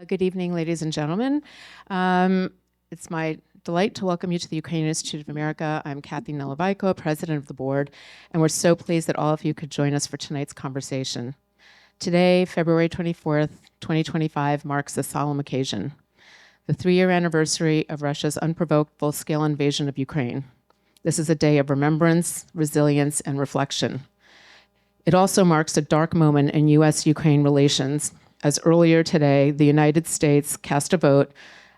Good evening, ladies and gentlemen. It's my delight to welcome you to the Ukrainian Institute of America. I'm Kathy Nelevaiko, president of the board, and we're so pleased that all of you could join us for tonight's conversation. Today, February 24th, 2025, marks a solemn occasion, the 3-year anniversary of Russia's unprovoked full-scale invasion of Ukraine. This is a day of remembrance, resilience, and reflection. It also marks a dark moment in U.S.-Ukraine relations, as earlier today, the United States cast a vote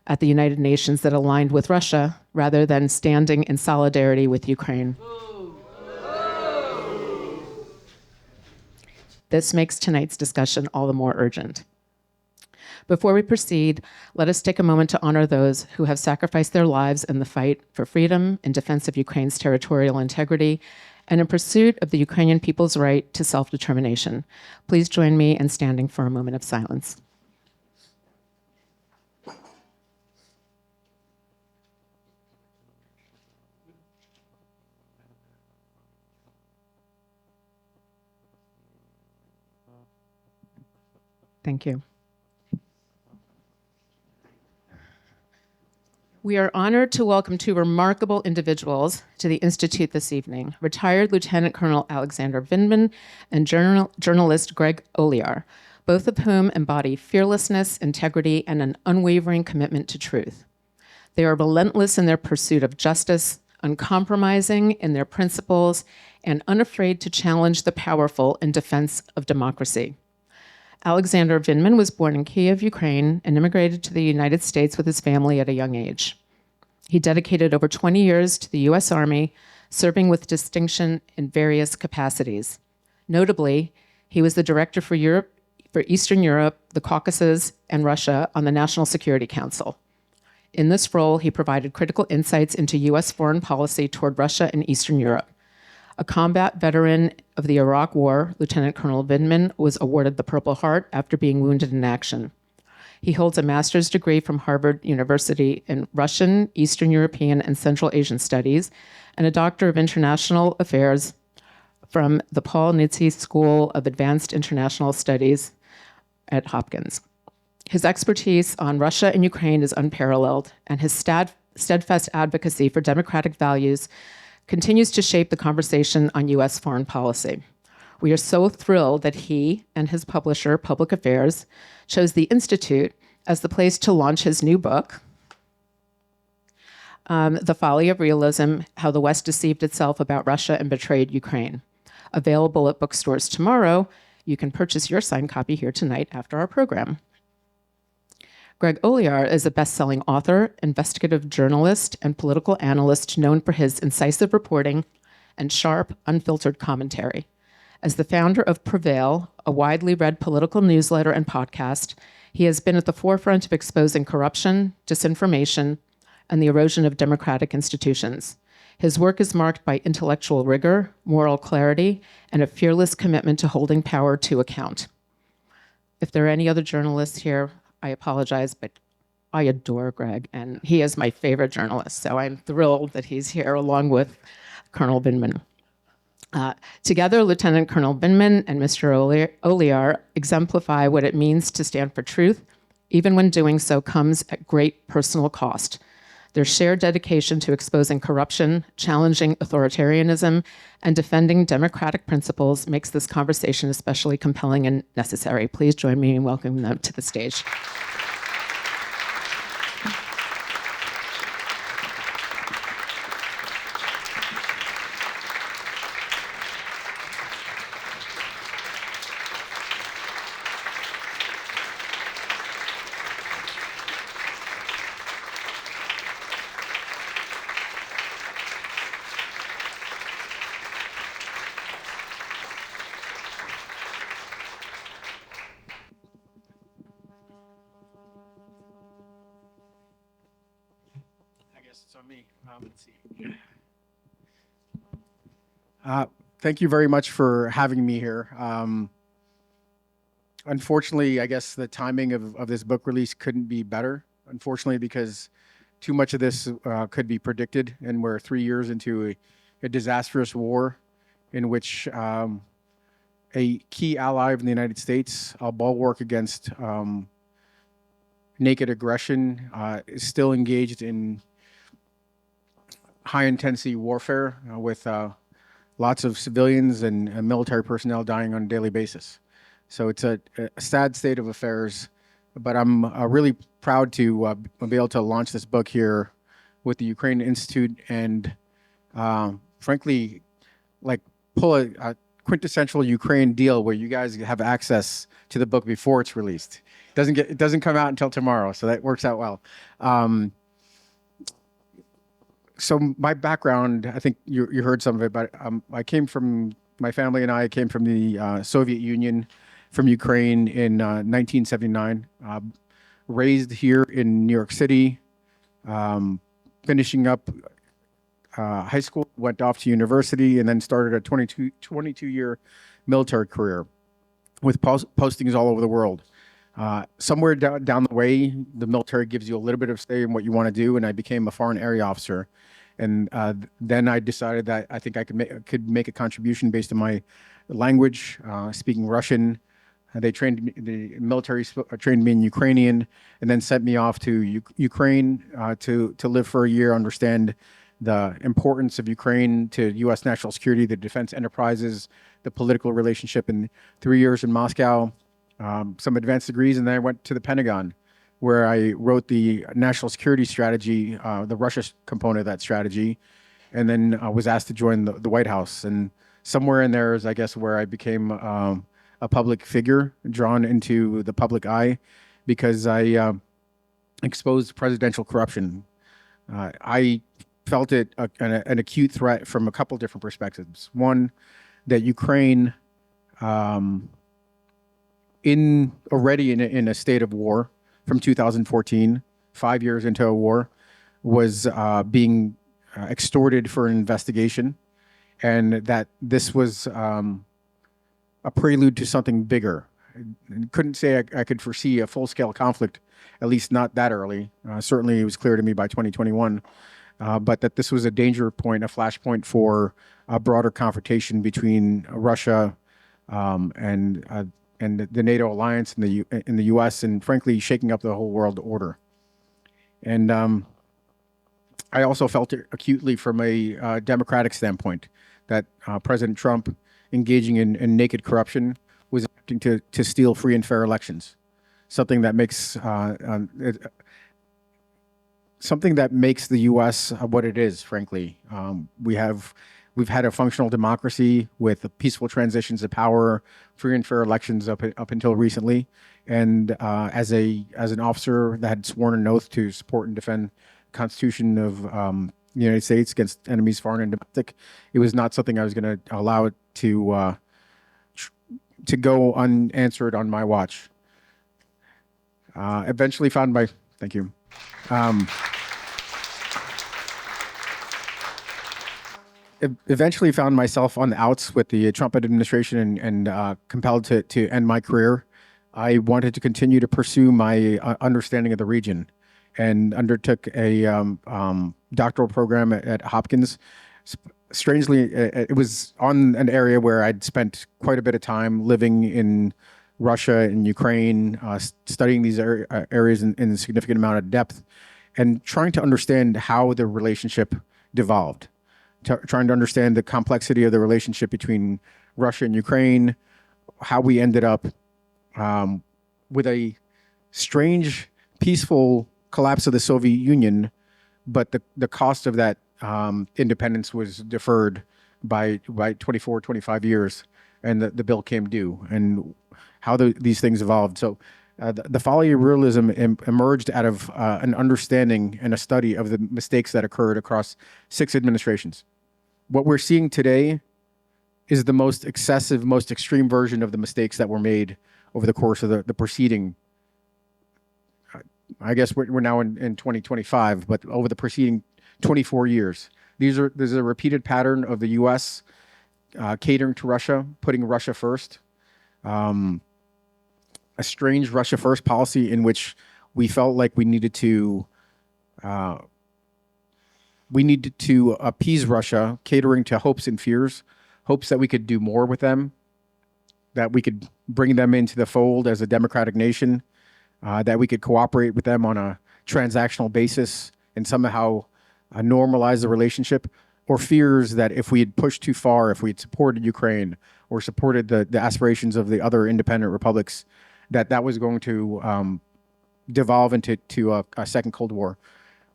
at the United Nations that aligned with Russia rather than standing in solidarity with Ukraine. This makes tonight's discussion all the more urgent. Before we proceed, let us take a moment to honor those who have sacrificed their lives in the fight for freedom, in defense of Ukraine's territorial integrity, and in pursuit of the Ukrainian people's right to self-determination. Please join me in standing for a moment of silence. Thank you. We are honored to welcome two remarkable individuals to the Institute this evening, retired Lieutenant Colonel Alexander Vindman and journalist Greg Olear, both of whom embody fearlessness, integrity, and an unwavering commitment to truth. They are relentless in their pursuit of justice, uncompromising in their principles, and unafraid to challenge the powerful in defense of democracy. Alexander Vindman was born in Kiev, Ukraine, and immigrated to the United States with his family at a young age. He dedicated over 20 years to the U.S. Army, serving with distinction in various capacities. Notably, he was the director for Eastern Europe, the Caucasus, and Russia on the National Security Council. In this role, he provided critical insights into U.S. foreign policy toward Russia and Eastern Europe. A combat veteran of the Iraq War, Lieutenant Colonel Vindman was awarded the Purple Heart after being wounded in action. He holds a master's degree from Harvard University in Russian, Eastern European, and Central Asian Studies, and a Doctor of International Affairs from the Paul Nitze School of Advanced International Studies at Hopkins. His expertise on Russia and Ukraine is unparalleled, and his steadfast advocacy for democratic values continues to shape the conversation on U.S. foreign policy. We are so thrilled that he and his publisher, Public Affairs, chose the Institute as the place to launch his new book, The Folly of Realism: How the West Deceived Itself About Russia and Betrayed Ukraine. Available at bookstores tomorrow. You can purchase your signed copy here tonight after our program. Greg Olear is a best-selling author, investigative journalist, and political analyst known for his incisive reporting and sharp, unfiltered commentary. As the founder of Prevail, a widely read political newsletter and podcast, he has been at the forefront of exposing corruption, disinformation, and the erosion of democratic institutions. His work is marked by intellectual rigor, moral clarity, and a fearless commitment to holding power to account. If there are any other journalists here, I apologize, but I adore Greg, and he is my favorite journalist, so I'm thrilled that he's here along with Colonel Vindman. Together, Lieutenant Colonel Vindman and Mr. Olear exemplify what it means to stand for truth, even when doing so comes at great personal cost. Their shared dedication to exposing corruption, challenging authoritarianism, and defending democratic principles makes this conversation especially compelling and necessary. Please join me in welcoming them to the stage. It's on me. Let's see. Thank you very much for having me here. Unfortunately, I guess the timing of this book release couldn't be better, unfortunately, because too much of this could be predicted, and we're 3 years into a disastrous war in which a key ally of the United States, a bulwark against naked aggression, is still engaged in high-intensity warfare with lots of civilians and military personnel dying on a daily basis. So it's a sad state of affairs, but I'm really proud to be able to launch this book here with the Ukrainian Institute and frankly, like pull a quintessential Ukraine deal where you guys have access to the book before it's released. It doesn't come out until tomorrow, so that works out well. So my background, I think you heard some of it, but my family and I came from the Soviet Union, from Ukraine in 1979. Raised here in New York City, finishing up high school, went off to university, and then started a 22-year military career with postings all over the world. Somewhere down the way, the military gives you a little bit of say in what you want to do, and I became a foreign area officer. And then I decided that I think I could make a contribution based on my language, speaking Russian. The military trained me in Ukrainian, and then sent me off to Ukraine to live for a year, understand the importance of Ukraine to U.S. national security, the defense enterprises, the political relationship. In 3 years in Moscow, some advanced degrees, and then I went to the Pentagon, where I wrote the national security strategy, the Russia component of that strategy, and then I was asked to join the White House. And somewhere in there is, I guess, where I became a public figure, drawn into the public eye, because I exposed presidential corruption. I felt it an acute threat from a couple different perspectives. One, that Ukraine, already in a state of war from 2014, 5 years into a war, was being extorted for an investigation, and that this was a prelude to something bigger. I couldn't say I could foresee a full-scale conflict, at least not that early. Certainly, it was clear to me by 2021, but that this was a danger point, a flashpoint for a broader confrontation between Russia and the NATO alliance in the U.S. and frankly shaking up the whole world order. And I also felt it acutely from a democratic standpoint that President Trump, engaging in naked corruption, was attempting to steal free and fair elections, something that makes the U.S. What it is. Frankly, we've had a functional democracy with peaceful transitions of power, free and fair elections up until recently, and as an officer that had sworn an oath to support and defend the Constitution of the United States against enemies, foreign and domestic, it was not something I was going to allow it to go unanswered on my watch. Eventually found my thank you. Eventually found myself on the outs with the Trump administration and compelled to end my career. I wanted to continue to pursue my understanding of the region and undertook a doctoral program at Hopkins. Strangely, it was on an area where I'd spent quite a bit of time living in Russia and Ukraine, studying these areas in a significant amount of depth, and trying to understand how the relationship devolved. Trying to understand the complexity of the relationship between Russia and Ukraine, how we ended up with a strange, peaceful collapse of the Soviet Union, but the cost of that independence was deferred by 24, 25 years, and the bill came due, and how these things evolved. So the Folly of Realism emerged out of an understanding and a study of the mistakes that occurred across 6 administrations. What we're seeing today is the most excessive, most extreme version of the mistakes that were made over the course of the preceding, I guess we're now in 2025, but over the preceding 24 years. There's a repeated pattern of the U.S. Catering to Russia, putting Russia first, a strange Russia first policy in which we felt like we needed to appease Russia, catering to hopes and fears, hopes that we could do more with them, that we could bring them into the fold as a democratic nation, that we could cooperate with them on a transactional basis and somehow normalize the relationship, or fears that if we had pushed too far, if we had supported Ukraine or supported the aspirations of the other independent republics, that was going to devolve into a second Cold War.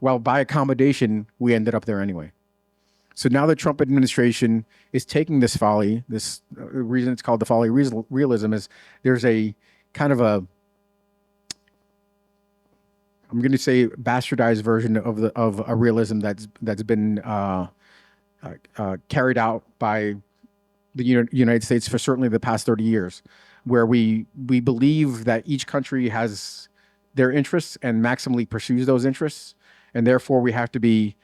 Well, by accommodation, we ended up there anyway. So now the Trump administration is taking this folly. This reason it's called the folly of realism is there's a kind of a, I'm going to say, bastardized version of a realism that's been carried out by the United States for certainly the past 30 years, where we believe that each country has their interests and maximally pursues those interests, and therefore we have to be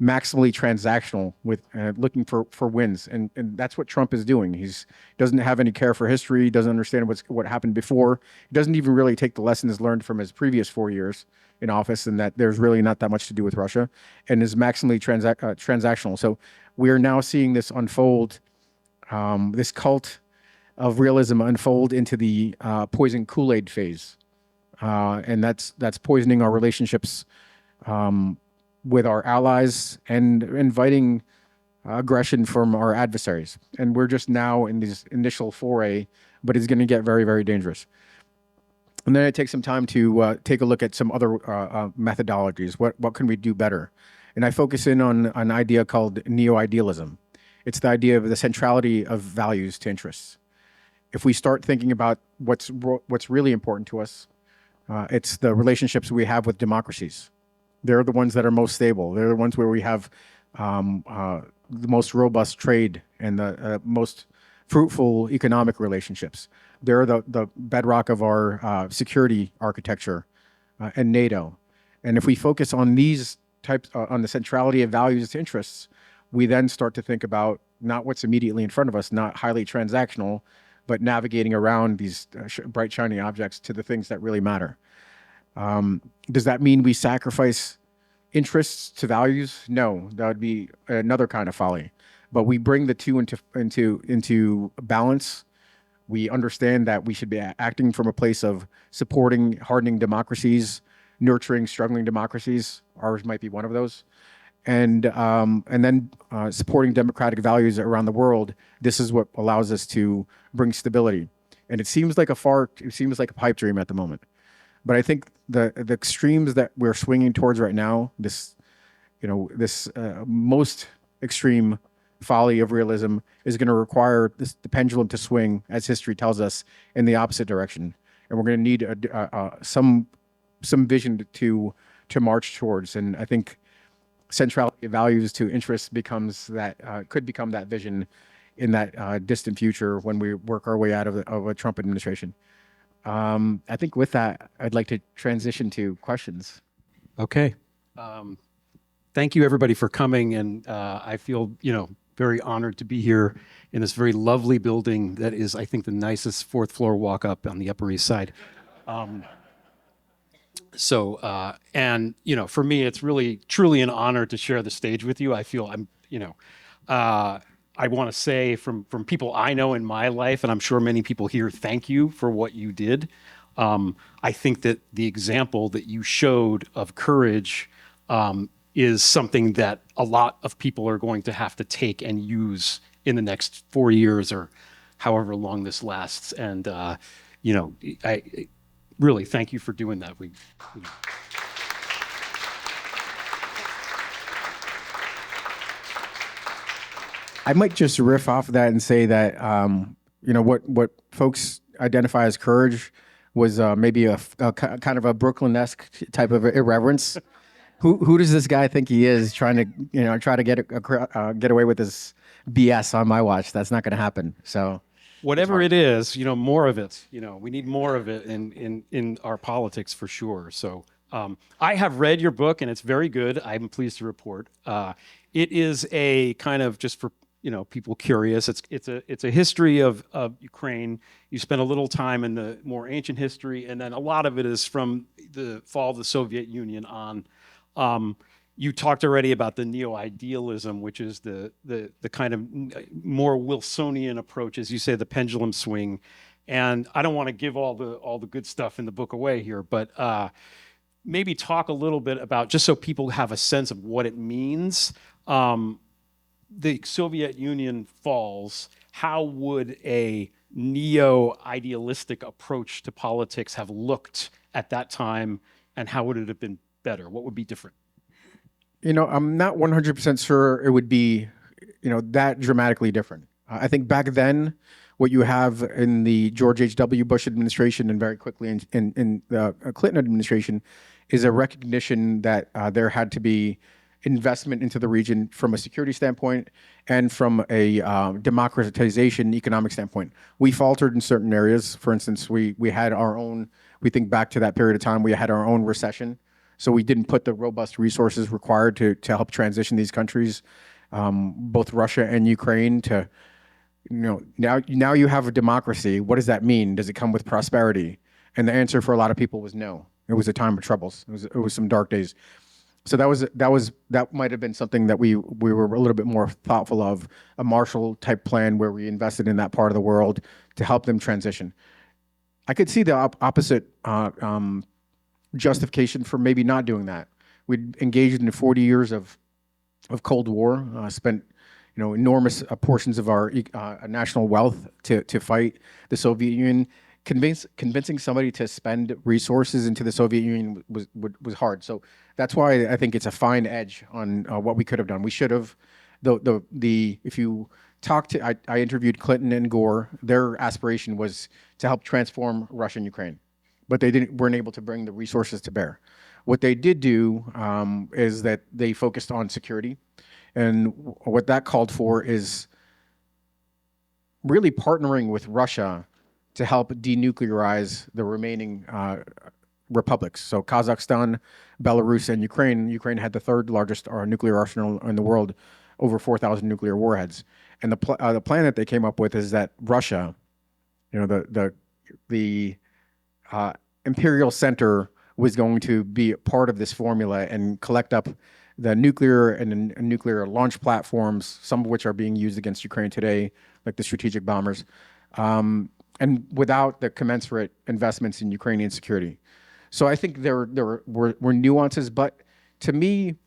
maximally transactional with looking for wins, and that's what Trump is doing. He's doesn't have any care for history, doesn't understand what happened before. He doesn't even really take the lessons learned from his previous 4 years in office, and that there's really not that much to do with Russia, and is maximally transactional. So we are now seeing this unfold, this cult of realism unfold into the poison Kool-Aid phase, and that's poisoning our relationships with our allies and inviting aggression from our adversaries. And we're just now in this initial foray, but it's going to get very, very dangerous. And then I take some time to take a look at some other methodologies. What can we do better? And I focus in on an idea called neo-idealism. It's the idea of the centrality of values to interests. If we start thinking about what's really important to us, it's the relationships we have with democracies. They're the ones that are most stable. They're the ones where we have the most robust trade and the most fruitful economic relationships. They're the bedrock of our security architecture and NATO. And if we focus on these types, on the centrality of values to interests, we then start to think about not what's immediately in front of us, not highly transactional, but navigating around these bright, shiny objects to the things that really matter. Does that mean we sacrifice interests to values? No, that would be another kind of folly. But we bring the two into balance. We understand that we should be acting from a place of supporting hardening democracies, nurturing struggling democracies. Ours might be one of those, and then supporting democratic values around the world. This is what allows us to bring stability. And it seems like a pipe dream at the moment. But I think the extremes that we're swinging towards right now, this most extreme folly of realism, is going to require the pendulum to swing, as history tells us, in the opposite direction. And we're going to need some vision to march towards. And I think centrality of values to interests could become that vision in that distant future when we work our way out of a Trump administration. I think with that, I'd like to transition to questions. Okay. Thank you, everybody, for coming. And I feel, very honored to be here in this very lovely building that is, I think, the nicest fourth floor walk up on the Upper East Side. And, for me, it's really, truly an honor to share the stage with you. I feel I want to say from people I know in my life, and I'm sure many people here, thank you for what you did. I think that the example that you showed of courage is something that a lot of people are going to have to take and use in the next 4 years or however long this lasts. And, I really thank you for doing that. I might just riff off of that and say that what folks identify as courage was maybe a kind of a Brooklyn-esque type of irreverence. Who does this guy think he is, trying to get away with this BS on my watch? That's not going to happen. So whatever it is, more of it. We need more of it in our politics for sure. So I have read your book and it's very good. I'm pleased to report. It is a kind of, just for people curious, it's a history of Ukraine. You spend a little time in the more ancient history, and then a lot of it is from the fall of the Soviet Union on. You talked already about the neo-idealism, which is the kind of more Wilsonian approach, as you say, the pendulum swing. And I don't want to give all the good stuff in the book away here, but maybe talk a little bit about, just so people have a sense of what it means. The Soviet Union falls. How would a neo-idealistic approach to politics have looked at that time, and how would it have been better? What would be different? I'm not 100% sure it would be, that dramatically different. I think back then, what you have in the George H.W. Bush administration and very quickly in the Clinton administration is a recognition that there had to be investment into the region from a security standpoint and from a democratization economic standpoint. We faltered in certain areas. For instance, we had our own, we think back to that period of time, we had our own recession. So we didn't put the robust resources required to help transition these countries, both Russia and Ukraine, to, now you have a democracy. What does that mean? Does it come with prosperity? And the answer for a lot of people was no. It was a time of troubles. It was some dark days. So that might have been something that we were a little bit more thoughtful of, a Marshall type plan where we invested in that part of the world to help them transition. I could see the opposite justification for maybe not doing that. We'd engaged in 40 years of Cold War, spent enormous portions of our national wealth to fight the Soviet Union. Convincing somebody to spend resources into the Soviet Union was hard. So that's why I think it's a fine edge on what we could have done. We should have. If you talk to, I interviewed Clinton and Gore. Their aspiration was to help transform Russia and Ukraine, but they weren't able to bring the resources to bear. What they did do is that they focused on security, and what that called for is really partnering with Russia to help denuclearize the remaining republics. So Kazakhstan, Belarus, and Ukraine. Ukraine had the third largest nuclear arsenal in the world, over 4,000 nuclear warheads. And the plan that they came up with is that Russia, the imperial center, was going to be part of this formula and collect up the nuclear and nuclear launch platforms, some of which are being used against Ukraine today, like the strategic bombers. And without the commensurate investments in Ukrainian security. So I think there were nuances, but to me,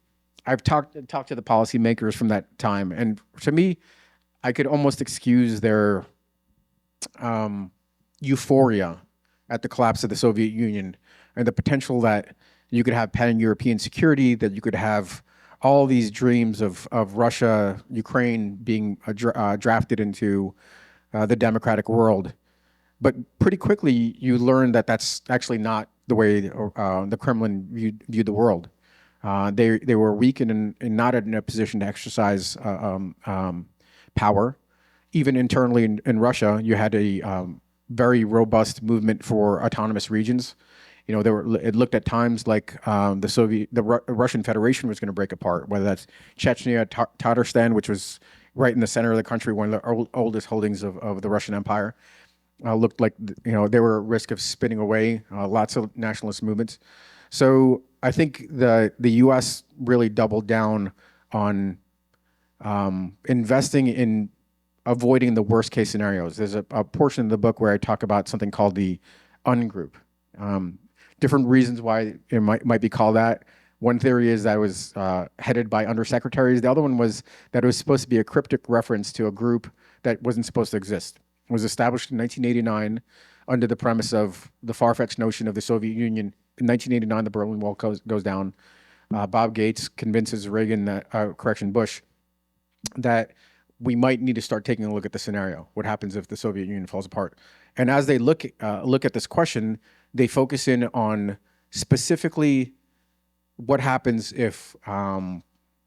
I've talked to the policymakers from that time, and to me, I could almost excuse their euphoria at the collapse of the Soviet Union and the potential that you could have pan-European security, that you could have all these dreams of Russia, Ukraine being drafted into the democratic world. But pretty quickly, you learn that that's actually not the way the Kremlin viewed the world. They were weak and not in a position to exercise power. Even internally in Russia, you had a very robust movement for autonomous regions. It looked at times like the Russian Federation was going to break apart, whether that's Chechnya, Tatarstan, which was right in the center of the country, one of the oldest holdings of the Russian Empire. Looked like they were at risk of spinning away. Lots of nationalist movements. So I think the U.S. really doubled down on investing in avoiding the worst case scenarios. There's a portion of the book where I talk about something called the ungroup. Different reasons why it might be called that. One theory is that it was headed by undersecretaries. The other one was that it was supposed to be a cryptic reference to a group that wasn't supposed to exist. It was established in 1989 under the premise of the far-fetched notion of the Soviet Union. In 1989, the Berlin Wall goes down. Bob Gates convinces Bush, that we might need to start taking a look at the scenario. What happens if the Soviet Union falls apart? And as they look at this question, they focus in on specifically what happens if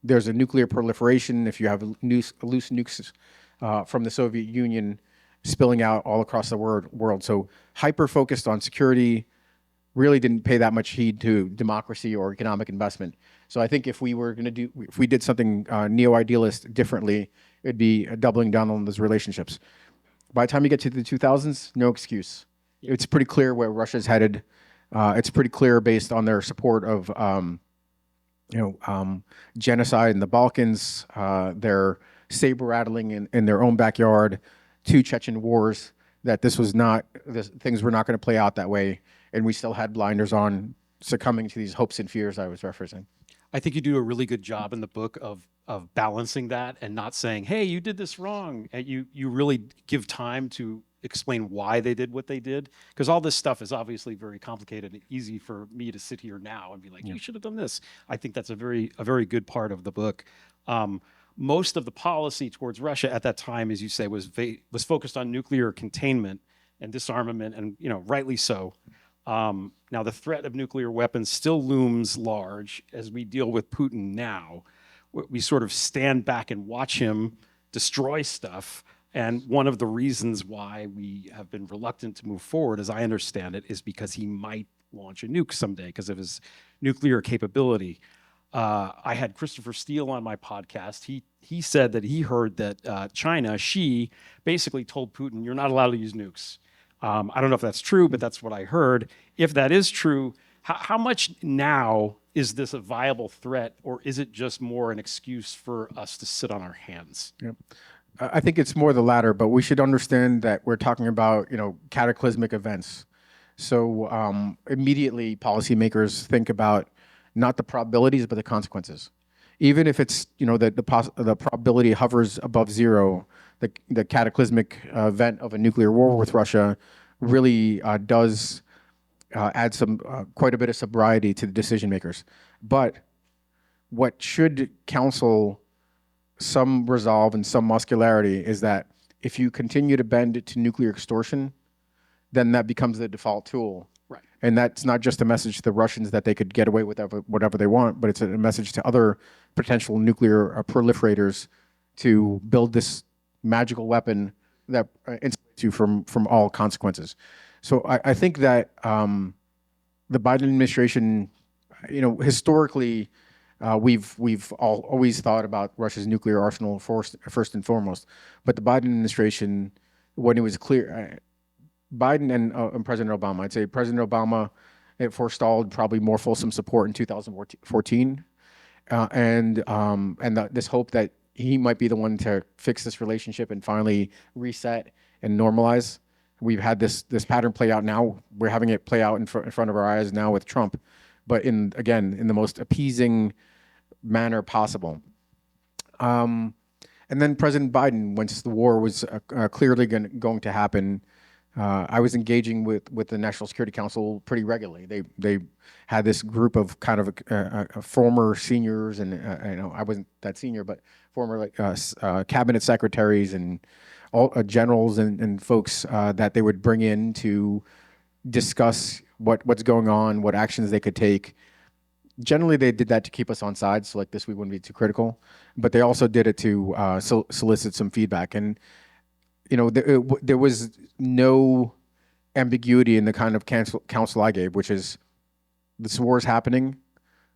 there's a nuclear proliferation, if you have loose nukes from the Soviet Union spilling out all across the world. So hyper-focused on security, really didn't pay that much heed to democracy or economic investment. So I think if we did something neo-idealist differently, it'd be doubling down on those relationships. By the time you get to the 2000s, no excuse. It's pretty clear where Russia's headed. It's pretty clear based on their support of genocide in the Balkans, their saber rattling in their own backyard, 2 Chechen wars. that things were not going to play out that way, and we still had blinders on, succumbing to these hopes and fears I was referencing. I think you do a really good job in the book of balancing that and not saying, "Hey, you did this wrong." And you really give time to explain why they did what they did, because all this stuff is obviously very complicated and easy for me to sit here now and be like, "You should have done this." I think that's a very good part of the book. Most of the policy towards Russia at that time, as you say, was focused on nuclear containment and disarmament, and rightly so. Now, the threat of nuclear weapons still looms large as we deal with Putin now. We sort of stand back and watch him destroy stuff. And one of the reasons why we have been reluctant to move forward, as I understand it, is because he might launch a nuke someday because of his nuclear capability. I had Christopher Steele on my podcast. He said that he heard that China, Xi, basically told Putin, "You're not allowed to use nukes." I don't know if that's true, but that's what I heard. If that is true, how much now is this a viable threat, or is it just more an excuse for us to sit on our hands? Yep. I think it's more the latter, but we should understand that we're talking about, cataclysmic events. So immediately policymakers think about not the probabilities, but the consequences. Even if it's, the probability hovers above zero, the cataclysmic event of a nuclear war with Russia really does add quite a bit of sobriety to the decision makers. But what should counsel some resolve and some muscularity is that if you continue to bend to nuclear extortion, then that becomes the default tool. Right. And that's not just a message to the Russians that they could get away with whatever they want, but it's a message to other potential nuclear proliferators to build this magical weapon that insulates you from all consequences. So I think that the Biden administration, historically, we've always thought about Russia's nuclear arsenal first and foremost. But the Biden administration, when it was clear, Biden and President Obama, I'd say President Obama, it forestalled probably more fulsome support in 2014, this hope that he might be the one to fix this relationship and finally reset and normalize. We've had this pattern play out now. We're having it play out in front of our eyes now with Trump, but in the most appeasing manner possible. And then President Biden, once the war was clearly going to happen, I was engaging with the National Security Council pretty regularly. They had this group of kind of former seniors, and I wasn't that senior, but former cabinet secretaries and all generals and folks that they would bring in to discuss what's going on, what actions they could take. Generally, they did that to keep us on side, so like this we wouldn't be too critical. But they also did it to solicit some feedback. And there was no ambiguity in the kind of counsel I gave, which is this war is happening.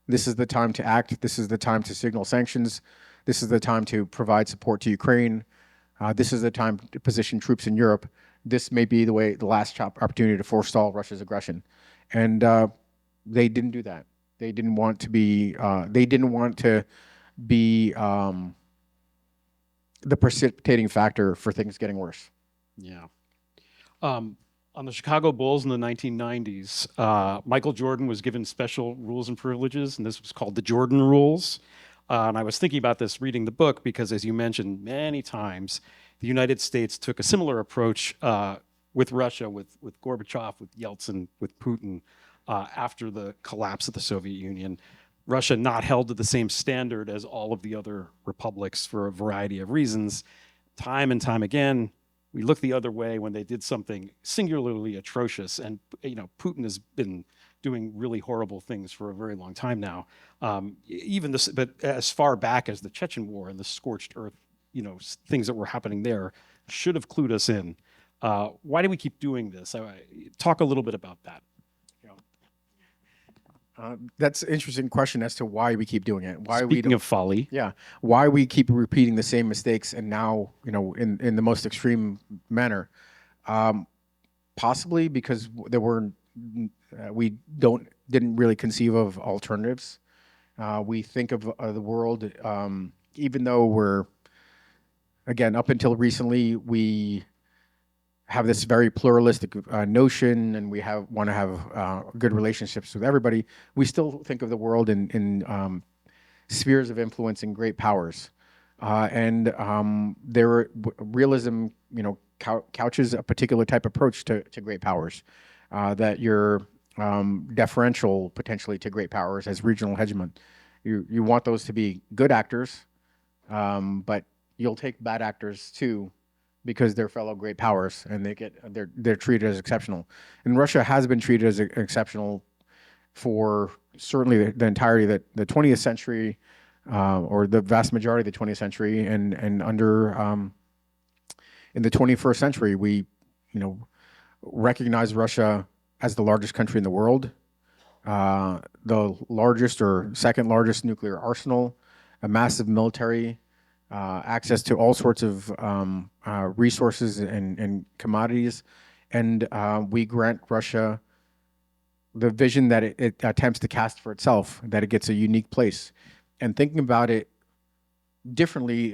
This is the time to act. This is the time to signal sanctions. This is the time to provide support to Ukraine. This is the time to position troops in Europe. This may be the last opportunity to forestall Russia's aggression. And they didn't do that. They didn't want to be. The precipitating factor for things getting worse. Yeah. On the Chicago Bulls in the 1990s, Michael Jordan was given special rules and privileges, and this was called the Jordan Rules. And I was thinking about this reading the book because, as you mentioned many times, the United States took a similar approach with Russia, with Gorbachev, with Yeltsin, with Putin, after the collapse of the Soviet Union. Russia not held to the same standard as all of the other republics for a variety of reasons. Time and time again, we look the other way when they did something singularly atrocious. And Putin has been doing really horrible things for a very long time now. But as far back as the Chechen War and the scorched earth, things that were happening there should have clued us in. Why do we keep doing this? Talk a little bit about that. That's an interesting question as to why we keep doing it. Speaking of folly. Yeah. Why we keep repeating the same mistakes, and now, in the most extreme manner. Possibly because we didn't really conceive of alternatives. We think of the world, even though we're, again, up until recently, we have this very pluralistic notion, and we want to have good relationships with everybody, we still think of the world in spheres of influence and great powers. Realism, couches a particular type approach to great powers, that you're deferential potentially to great powers as regional hegemon. You want those to be good actors, but you'll take bad actors too, because they're fellow great powers and they're treated as exceptional. And Russia has been treated as exceptional for certainly the entirety of the 20th century, or the vast majority of the 20th century, and in the 21st century, we recognize Russia as the largest country in the world, the largest or second largest nuclear arsenal, a massive military, access to all sorts of resources and commodities, and we grant Russia the vision that it attempts to cast for itself, that it gets a unique place. And thinking about it differently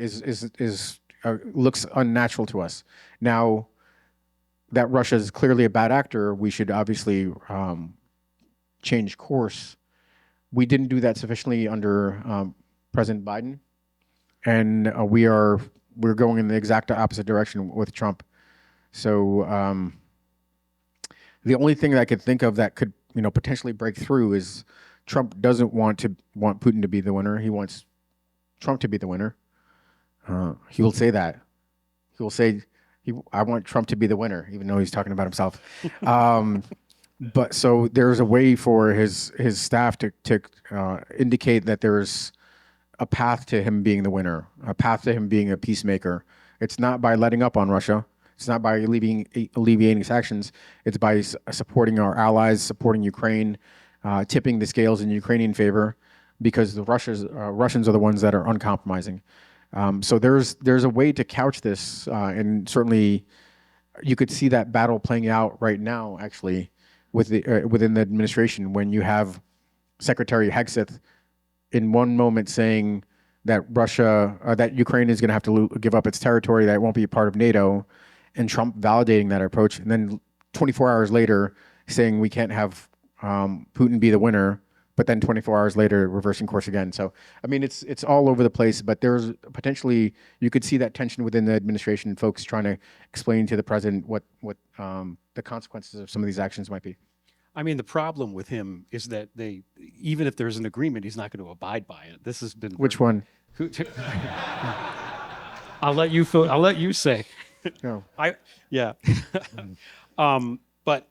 looks unnatural to us. Now that Russia is clearly a bad actor, we should obviously change course. We didn't do that sufficiently under President Biden, and we're going in the exact opposite direction with Trump. So the only thing that I could think of that could potentially break through is Trump doesn't want Putin to be the winner. He wants Trump to be the winner. He will say that. He will say, I want Trump to be the winner, even though he's talking about himself. But so there's a way for his staff to indicate that there's a path to him being the winner, a path to him being a peacemaker. It's not by letting up on Russia. It's not by alleviating sanctions. It's by supporting our allies, supporting Ukraine, tipping the scales in Ukrainian favor, because the Russians are the ones that are uncompromising. So there's a way to couch this, and certainly you could see that battle playing out right now, actually, within the administration, when you have Secretary Hegseth in one moment saying that that Ukraine is going to have to give up its territory, that it won't be a part of NATO, and Trump validating that approach, and then 24 hours later saying we can't have Putin be the winner, but then 24 hours later reversing course again. So I mean, it's all over the place, but there's potentially, you could see that tension within the administration, folks trying to explain to the president what the consequences of some of these actions might be. I mean, the problem with him is that even if there's an agreement, he's not going to abide by it. This has been Which one? I'll let you say. No. But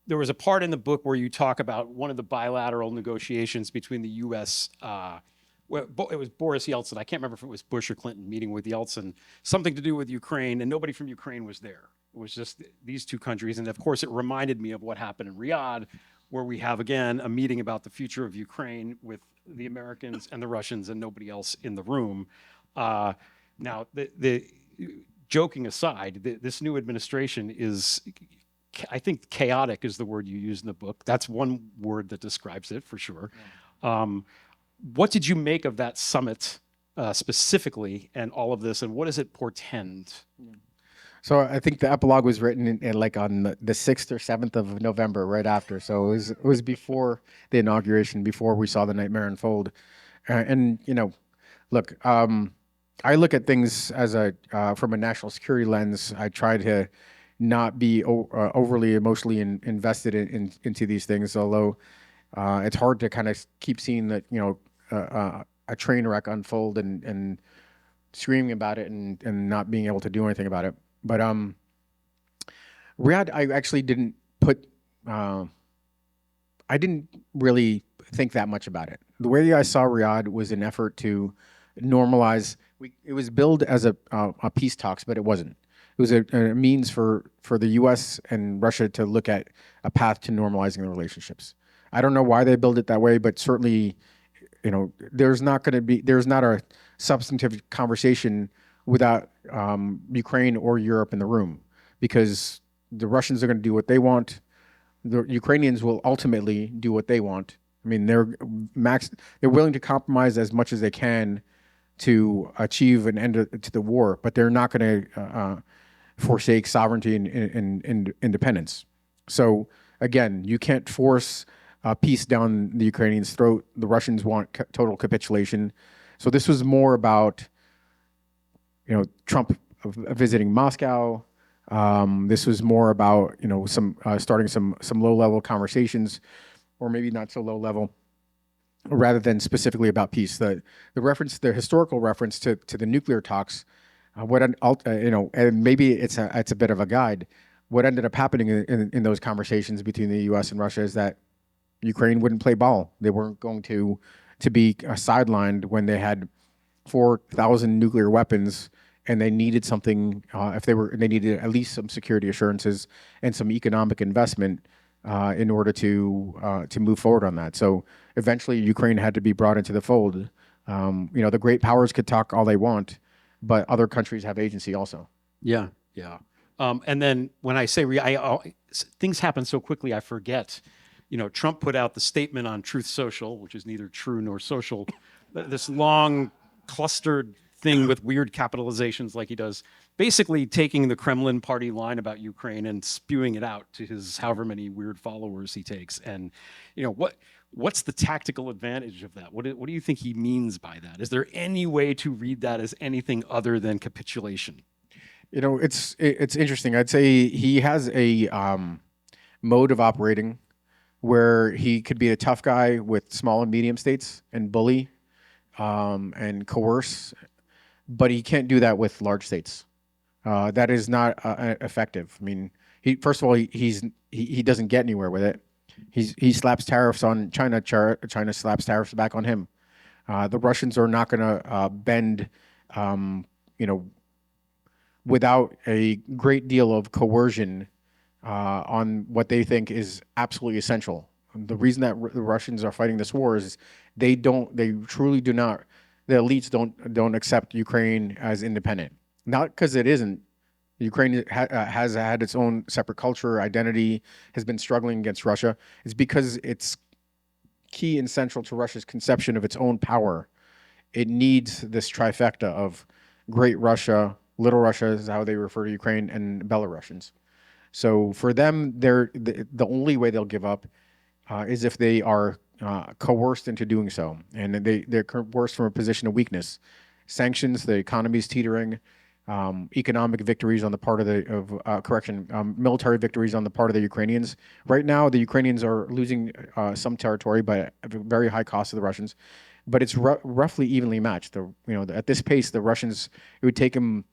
there was a part in the book where you talk about one of the bilateral negotiations between the U.S. It was Boris Yeltsin. I can't remember if it was Bush or Clinton meeting with Yeltsin, something to do with Ukraine, and nobody from Ukraine was there. It was just these two countries. And of course, it reminded me of what happened in Riyadh, where we have, again, a meeting about the future of Ukraine with the Americans and the Russians and nobody else in the room. Now, the joking aside, this new administration is, I think chaotic is the word you use in the book. That's one word that describes it for sure. What did you make of that summit specifically, and all of this, and what does it portend? So I think the epilogue was written on the 6th or 7th of November, right after. So it was before the inauguration, before we saw the nightmare unfold. Look, I look at things as from a national security lens. I try to not be overly emotionally invested into these things, although it's hard to kind of keep seeing that a train wreck unfold and screaming about it and not being able to do anything about it. But Riyadh, I actually didn't I didn't really think that much about it. The way I saw Riyadh was an effort to normalize. It was billed as a peace talks, but it wasn't. It was a means for the U.S. and Russia to look at a path to normalizing the relationships. I don't know why they build it that way, but certainly, there's not a substantive conversation without Ukraine or Europe in the room, because the Russians are going to do what they want. The Ukrainians will ultimately do what they want. I mean, they're willing to compromise as much as they can to achieve an end to the war, but they're not going to forsake sovereignty and independence. So again, you can't force peace down the Ukrainians' throat. The Russians want total capitulation. So this was more about, Trump visiting Moscow. This was more about, some starting some low-level conversations, or maybe not so low-level, rather than specifically about peace. The historical reference to the nuclear talks, and maybe it's a bit of a guide. What ended up happening in those conversations between the U.S. and Russia is that Ukraine wouldn't play ball. They weren't going to be sidelined when they had 4,000 nuclear weapons, and they needed something. They needed at least some security assurances and some economic investment in order to move forward on that. So eventually, Ukraine had to be brought into the fold. The great powers could talk all they want, but other countries have agency also. Yeah, yeah. And then when I say things happen so quickly, I forget. Trump put out the statement on Truth Social, which is neither true nor social. This long, clustered thing with weird capitalizations, like he does, basically taking the Kremlin party line about Ukraine and spewing it out to his however many weird followers he takes. And what's the tactical advantage of that? What do you think he means by that? Is there any way to read that as anything other than capitulation? It's interesting. I'd say he has a mode of operating where he could be a tough guy with small and medium states and bully and coerce, but he can't do that with large states. That is not effective. I mean, first of all, he doesn't get anywhere with it. He slaps tariffs on China. China slaps tariffs back on him. The Russians are not going to bend, without a great deal of coercion on what they think is absolutely essential. The reason that the Russians are fighting this war is they truly do not, the elites don't accept Ukraine as independent. Not because it isn't. Ukraine has had its own separate culture, identity, has been struggling against Russia. It's because it's key and central to Russia's conception of its own power. It needs this trifecta of Great Russia, Little Russia is how they refer to Ukraine, and Belarusians. So for them, the only way they'll give up is if they are coerced into doing so, and they're coerced from a position of weakness. Sanctions, the economy's teetering, economic victories on the part of military victories on the part of the Ukrainians. Right now, the Ukrainians are losing some territory, but at a very high cost to the Russians. But it's roughly evenly matched. At this pace, the Russians, it would take them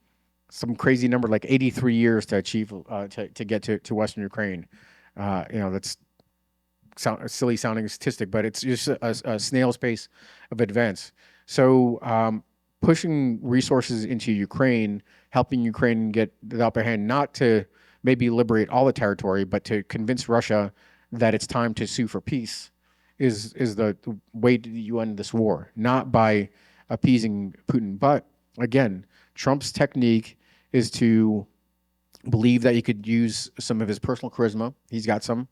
some crazy number like 83 years to achieve to get to Western Ukraine. That's a silly sounding statistic, but it's just a snail's pace of advance. So pushing resources into Ukraine, helping Ukraine get the upper hand, not to maybe liberate all the territory, but to convince Russia that it's time to sue for peace, is the way you end this war, not by appeasing Putin. But again, Trump's technique is to believe that he could use some of his personal charisma. He's got some.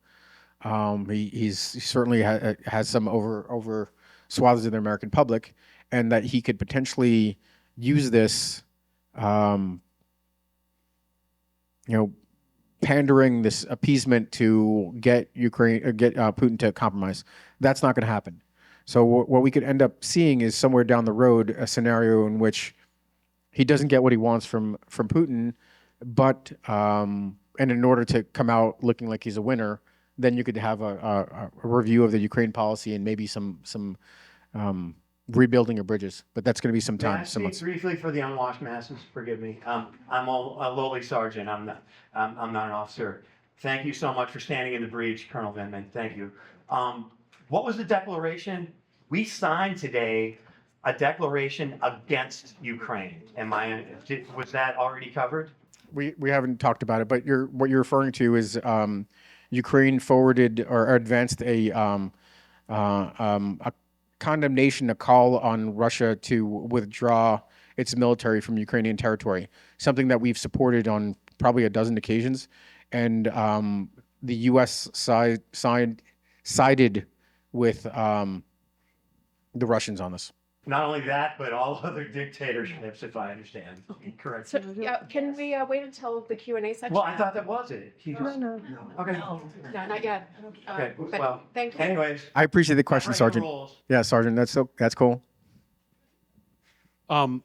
He certainly has some over swaths of the American public, and that he could potentially use this, pandering, this appeasement to get Putin to compromise. That's not going to happen. So what we could end up seeing is somewhere down the road a scenario in which he doesn't get what he wants from Putin, but and in order to come out looking like he's a winner, then you could have a review of the Ukraine policy and maybe some rebuilding of bridges. But that's going to be some time. May I speak briefly for the unwashed masses? Forgive me. I'm a lowly sergeant. I'm not an officer. Thank you so much for standing in the breach, Colonel Vindman. Thank you. What was the declaration? We signed today a declaration against Ukraine. Was that already covered? We haven't talked about it, but what you're referring to is Ukraine forwarded or advanced a condemnation, a call on Russia to withdraw its military from Ukrainian territory, something that we've supported on probably a dozen occasions. And the U.S. sided with the Russians on this. Not only that, but all other dictatorships, if I understand. Correct. So, yeah, can we wait until the Q&A section? Well, I thought that was it. He just, No, okay. no, not yet. Okay, But well, thank you. anyways. I appreciate the question, breaking Sergeant. rules. Yeah, Sergeant, that's cool. One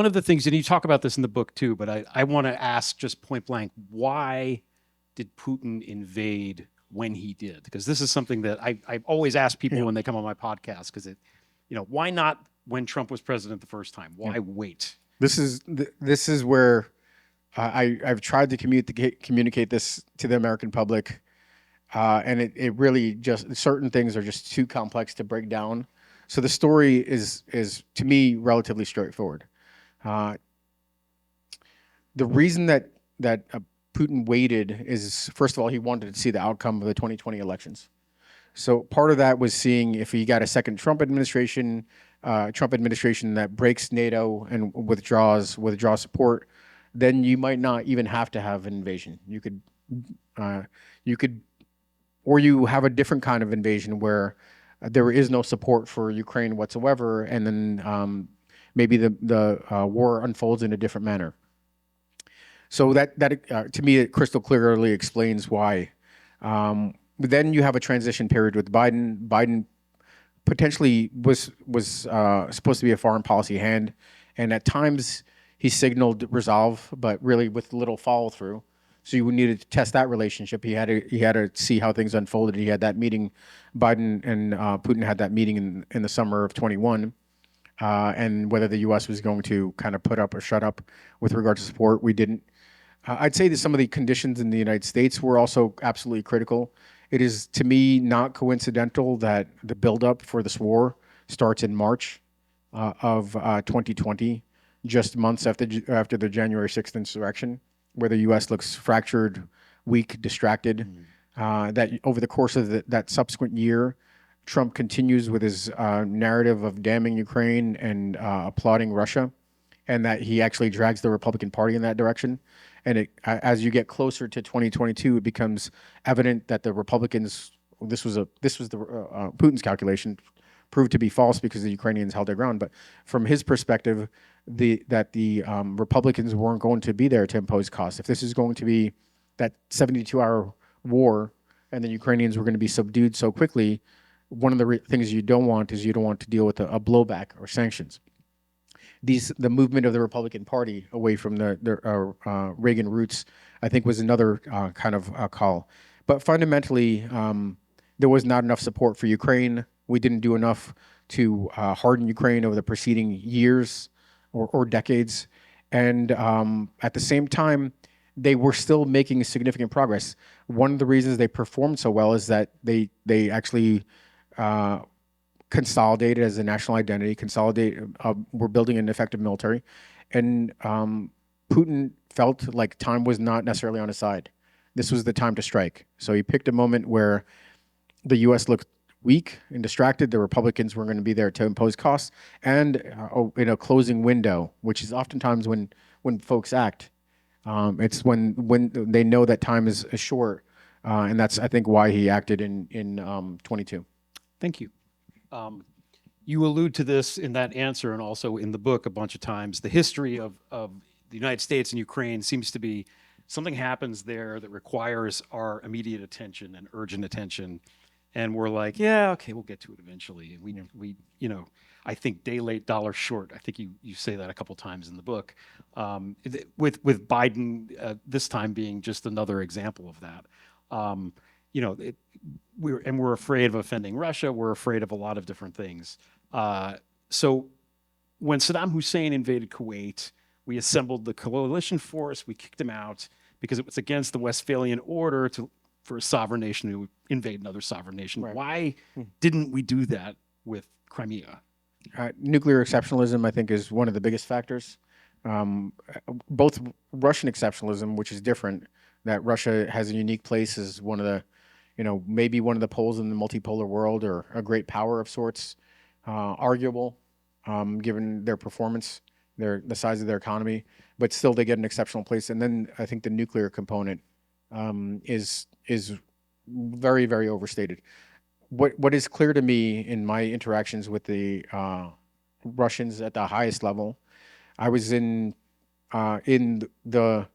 of the things, and you talk about this in the book too, but I want to ask just point blank, why did Putin invade when he did? Because this is something that I've always asked people when they come on my podcast, because why not when Trump was president the first time? Why wait? This is where I've tried to communicate this to the American public, and it really just, certain things are just too complex to break down. So the story is to me relatively straightforward. The reason that Putin waited is, first of all, he wanted to see the outcome of the 2020 elections. So part of that was seeing if he got a second Trump administration that breaks NATO and withdraws support, then you might not even have to have an invasion. You could, or you have a different kind of invasion where there is no support for Ukraine whatsoever, and then maybe the war unfolds in a different manner. So that to me, it crystal clearly explains why. Then you have a transition period with Biden. Biden potentially was supposed to be a foreign policy hand, and at times he signaled resolve, but really with little follow through. So you needed to test that relationship. He had to see how things unfolded. He had that meeting. Biden and Putin had that meeting in the summer of 21. And whether the U.S. was going to kind of put up or shut up with regard to support, we didn't. I'd say that some of the conditions in the United States were also absolutely critical. It is, to me, not coincidental that the buildup for this war starts in March of 2020, just months after the January 6th insurrection, where the U.S. looks fractured, weak, distracted. That over the course of that subsequent year, Trump continues with his narrative of damning Ukraine and applauding Russia, and that he actually drags the Republican Party in that direction. And as you get closer to 2022, it becomes evident that the Republicans, this was Putin's calculation, proved to be false because the Ukrainians held their ground. But from his perspective, the Republicans weren't going to be there to impose costs. If this is going to be that 72-hour war, and the Ukrainians were going to be subdued so quickly, one of the things you don't want is you don't want to deal with a blowback or sanctions. The movement of the Republican Party away from the Reagan roots, I think, was another kind of call. But fundamentally, there was not enough support for Ukraine. We didn't do enough to harden Ukraine over the preceding years or decades. And at the same time, they were still making significant progress. One of the reasons they performed so well is that they actually consolidated as a national identity, we're building an effective military. And Putin felt like time was not necessarily on his side. This was the time to strike. So he picked a moment where the U.S. looked weak and distracted. The Republicans were going to be there to impose costs, and in a closing window, which is oftentimes when folks act. It's when they know that time is short, and that's, I think, why he acted in 22. Thank you. You allude to this in that answer and also in the book a bunch of times. The history of the United States and Ukraine seems to be something happens there that requires our immediate attention and urgent attention. And we're like, yeah, okay, we'll get to it eventually. And we I think day late, dollar short. I think you say that a couple times in the book. With Biden this time being just another example of that. We're afraid of offending Russia. We're afraid of a lot of different things. So when Saddam Hussein invaded Kuwait, we assembled the coalition force. We kicked him out because it was against the Westphalian order for a sovereign nation to invade another sovereign nation. Right. Why didn't we do that with Crimea? Nuclear exceptionalism, I think, is one of the biggest factors. Both Russian exceptionalism, which is different, that Russia has a unique place as one of the, maybe one of the poles in the multipolar world, or a great power of sorts, arguable, given their performance, the size of their economy, but still they get an exceptional place. And then I think the nuclear component is very, very overstated. what is clear to me in my interactions with the Russians at the highest level, I was in the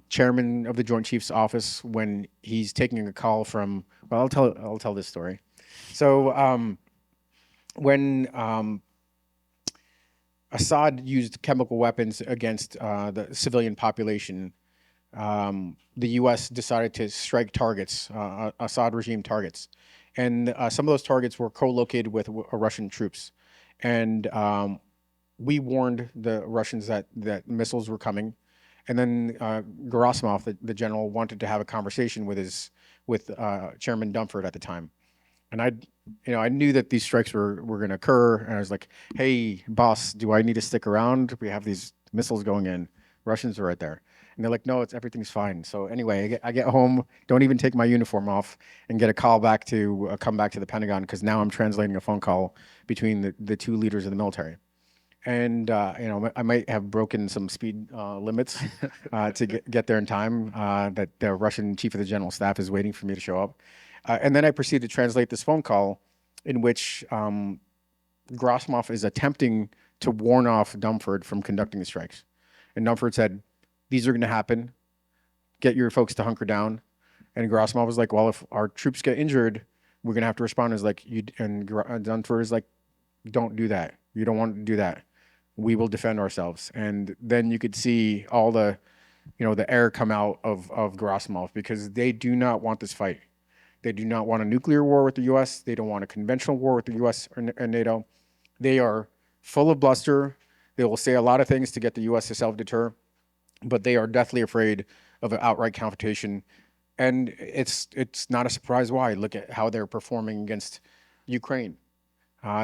chairman of the Joint Chiefs office when he's taking a call from. Well, I'll tell this story. So when Assad used chemical weapons against the civilian population, the U.S. decided to strike targets, Assad regime targets, and some of those targets were co-located with Russian troops, and we warned the Russians that missiles were coming, and then Gerasimov, the general, wanted to have a conversation with Chairman Dunford at the time, and I knew that these strikes were going to occur, and I was like, "Hey, boss, do I need to stick around? We have these missiles going in. Russians are right there." And they're like, "No, everything's fine." So anyway, I get home, don't even take my uniform off, and get a call back to come back to the Pentagon because now I'm translating a phone call between the two leaders of the military. And I might have broken some speed limits to get there in time. That the Russian chief of the general staff is waiting for me to show up, and then I proceed to translate this phone call, in which Gerasimov is attempting to warn off Dunford from conducting the strikes, and Dunford said, "These are going to happen. Get your folks to hunker down." And Gerasimov was like, "Well, if our troops get injured, we're going to have to respond." Is like you, and Dunford is like, "Don't do that. You don't want to do that. We will defend ourselves." And then you could see all the, the air come out of Gerasimov, because they do not want this fight. They do not want a nuclear war with the U.S. They don't want a conventional war with the U.S. or NATO. They are full of bluster. They will say a lot of things to get the U.S. to self-deter, but they are deathly afraid of an outright confrontation. And it's not a surprise why. Look at how they're performing against Ukraine.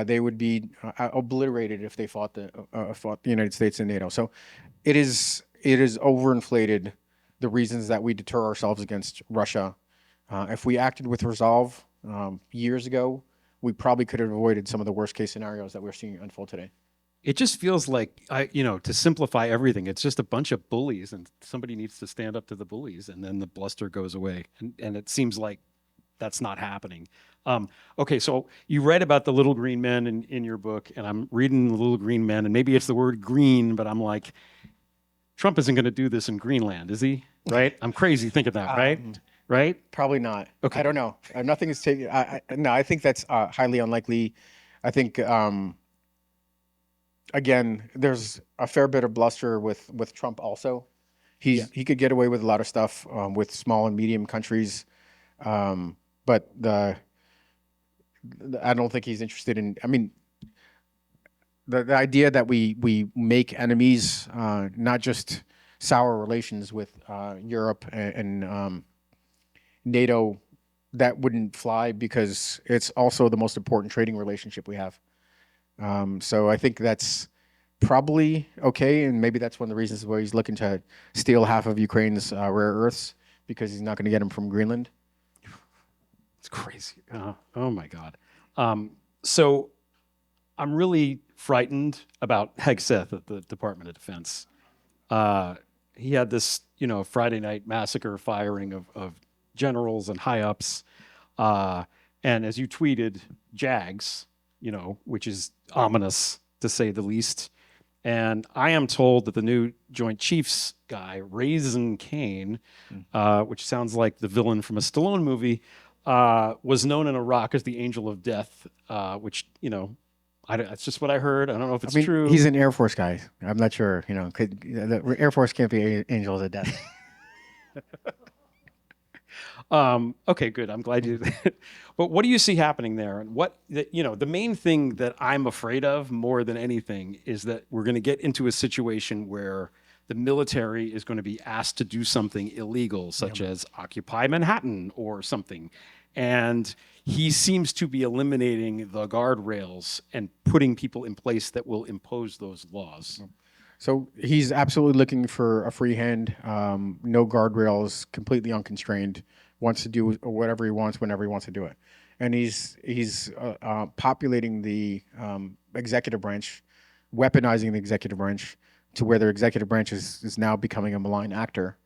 They would be obliterated if they fought the United States and NATO. So it is overinflated, the reasons that we deter ourselves against Russia. If we acted with resolve years ago, we probably could have avoided some of the worst case scenarios that we're seeing unfold today. It just feels like, to simplify everything, it's just a bunch of bullies, and somebody needs to stand up to the bullies, and then the bluster goes away. And it seems like that's not happening. Okay, so you read about the little green men in your book, and I'm reading the little green men, and maybe it's the word green, but I'm like, Trump isn't going to do this in Greenland, is he? Right? I'm crazy thinking that, right? Right? Probably not. Okay. I don't know. Nothing is taken. No, I think that's highly unlikely. I think, again, there's a fair bit of bluster with Trump also. He could get away with a lot of stuff with small and medium countries, but I don't think he's interested in. I mean, the idea that we make enemies, not just sour relations with Europe and NATO, that wouldn't fly, because it's also the most important trading relationship we have. So I think that's probably okay, and maybe that's one of the reasons why he's looking to steal half of Ukraine's rare earths, because he's not going to get them from Greenland. It's crazy. Oh my God. So I'm really frightened about Hegseth at the Department of Defense. He had this, Friday night massacre firing of generals and high ups. And as you tweeted, JAGs, which is ominous to say the least. And I am told that the new Joint Chiefs guy, Raisin Kane, which sounds like the villain from a Stallone movie, was known in Iraq as the Angel of Death, which, it's just what I heard. I don't know if it's true. He's an Air Force guy. I'm not sure. The Air Force can't be angels of death. Okay, good. I'm glad you. But what do you see happening there? And the main thing that I'm afraid of more than anything is that we're going to get into a situation where the military is going to be asked to do something illegal, such as occupy Manhattan or something. And he seems to be eliminating the guardrails and putting people in place that will impose those laws. So he's absolutely looking for a free hand, no guardrails, completely unconstrained, wants to do whatever he wants whenever he wants to do it. And he's populating the executive branch, weaponizing the executive branch to where their executive branch is now becoming a malign actor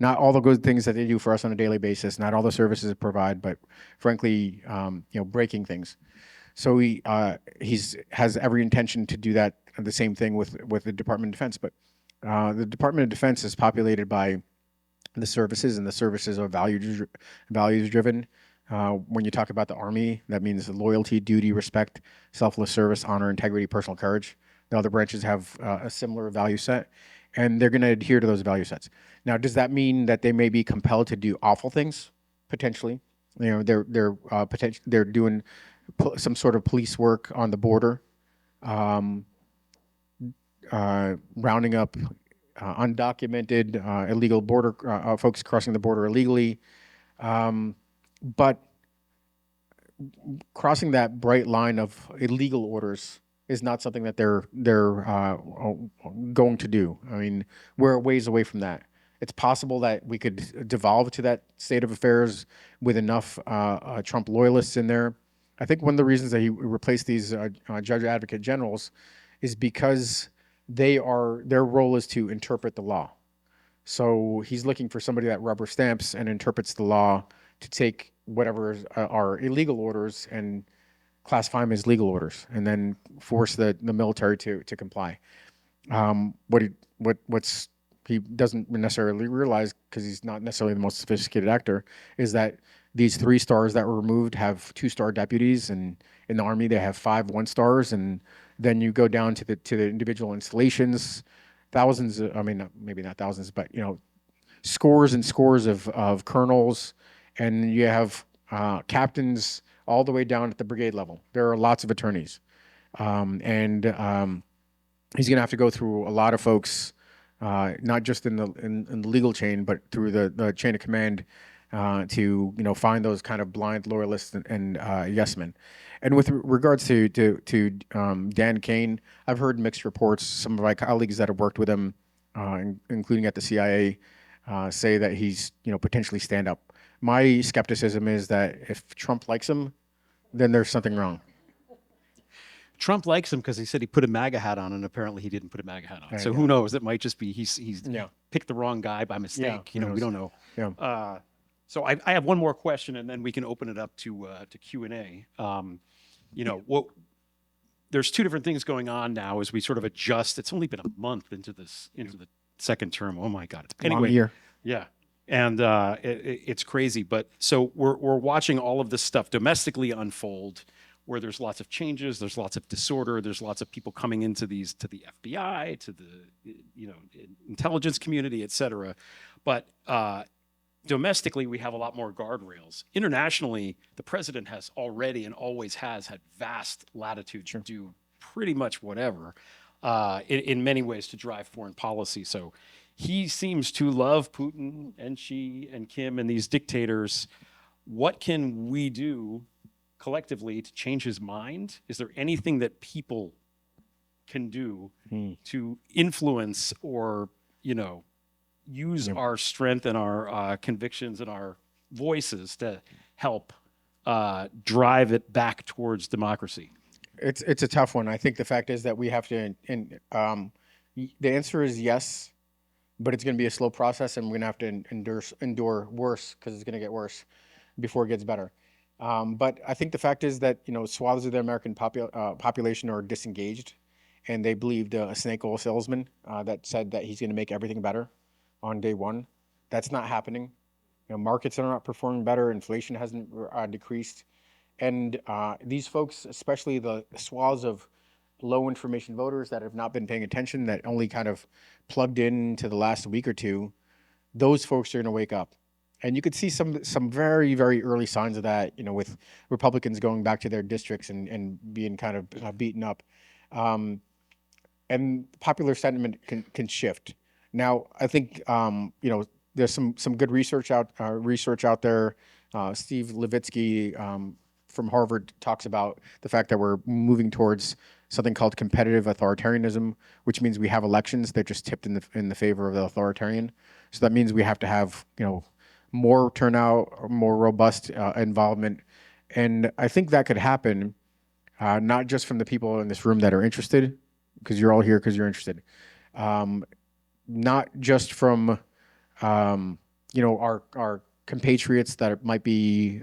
not all the good things that they do for us on a daily basis, not all the services they provide, but frankly, breaking things. So he's has every intention to do that, the same thing with the Department of Defense. But the Department of Defense is populated by the services, and the services are values driven. When you talk about the Army, that means loyalty, duty, respect, selfless service, honor, integrity, personal courage. The other branches have a similar value set, and they're going to adhere to those value sets. Now, does that mean that they may be compelled to do awful things? Potentially. They're doing some sort of police work on the border, rounding up undocumented, illegal border folks crossing the border illegally. But crossing that bright line of illegal orders is not something that they're going to do. I mean, we're a ways away from that. It's possible that we could devolve to that state of affairs with enough Trump loyalists in there. I think one of the reasons that he replaced these judge advocate generals is because their role is to interpret the law. So he's looking for somebody that rubber stamps and interprets the law to take whatever are illegal orders and classify them as legal orders, and then force the military to comply. What's he doesn't necessarily realize, because he's not necessarily the most sophisticated actor, is that these 3 stars that were removed have 2-star deputies, and in the Army they have 5 1-stars, and then you go down to the individual installations, thousands. Maybe not thousands, but scores and scores of colonels, and you have captains all the way down at the brigade level. There are lots of attorneys, and he's going to have to go through a lot of folks, not just in the legal chain, but through the chain of command, to find those kind of blind loyalists and yes men. And with regards to Dan Kane, I've heard mixed reports. Some of my colleagues that have worked with him, including at the CIA, say that he's potentially stand up. My skepticism is that if Trump likes him, then there's something wrong. Trump likes him because he said he put a MAGA hat on, and apparently he didn't put a MAGA hat on. So who knows? It might just be he's picked the wrong guy by mistake. We don't know. Yeah. So I have one more question, and then we can open it up to Q&A. There's 2 different things going on now as we sort of adjust. It's only been a month into the second term. Oh my God! Long year. Yeah. And it's crazy. But so we're watching all of this stuff domestically unfold, where there's lots of changes, there's lots of disorder, there's lots of people coming into to the FBI, to the intelligence community, et cetera. But domestically, we have a lot more guardrails. Internationally, the president has already and always has had vast latitude to do pretty much whatever, in many ways, to drive foreign policy. So he seems to love Putin and Xi and Kim and these dictators. What can we do collectively to change his mind? Is there anything that people can do to influence or, use our strength and our convictions and our voices to help drive it back towards democracy? It's a tough one. I think the fact is that we have to, and the answer is yes, but it's going to be a slow process, and we're going to have to endure worse, because it's going to get worse before it gets better. But I think the fact is that swaths of the American population are disengaged, and they believed a snake oil salesman that said that he's going to make everything better on day one. That's not happening. Markets are not performing better. Inflation hasn't decreased, and these folks, especially the swaths of low information voters that have not been paying attention, that only kind of plugged in to the last week or two, those folks are going to wake up. And you could see some very, very early signs of that, with Republicans going back to their districts and being kind of beaten up. And popular sentiment can shift. Now, I think, there's some good research out there. Steve Levitsky from Harvard talks about the fact that we're moving towards something called competitive authoritarianism, which means we have elections that just tipped in the favor of the authoritarian. So that means we have to have, more turnout, more robust involvement. And I think that could happen, not just from the people in this room that are interested, because you're all here because you're interested. Not just from our compatriots that might be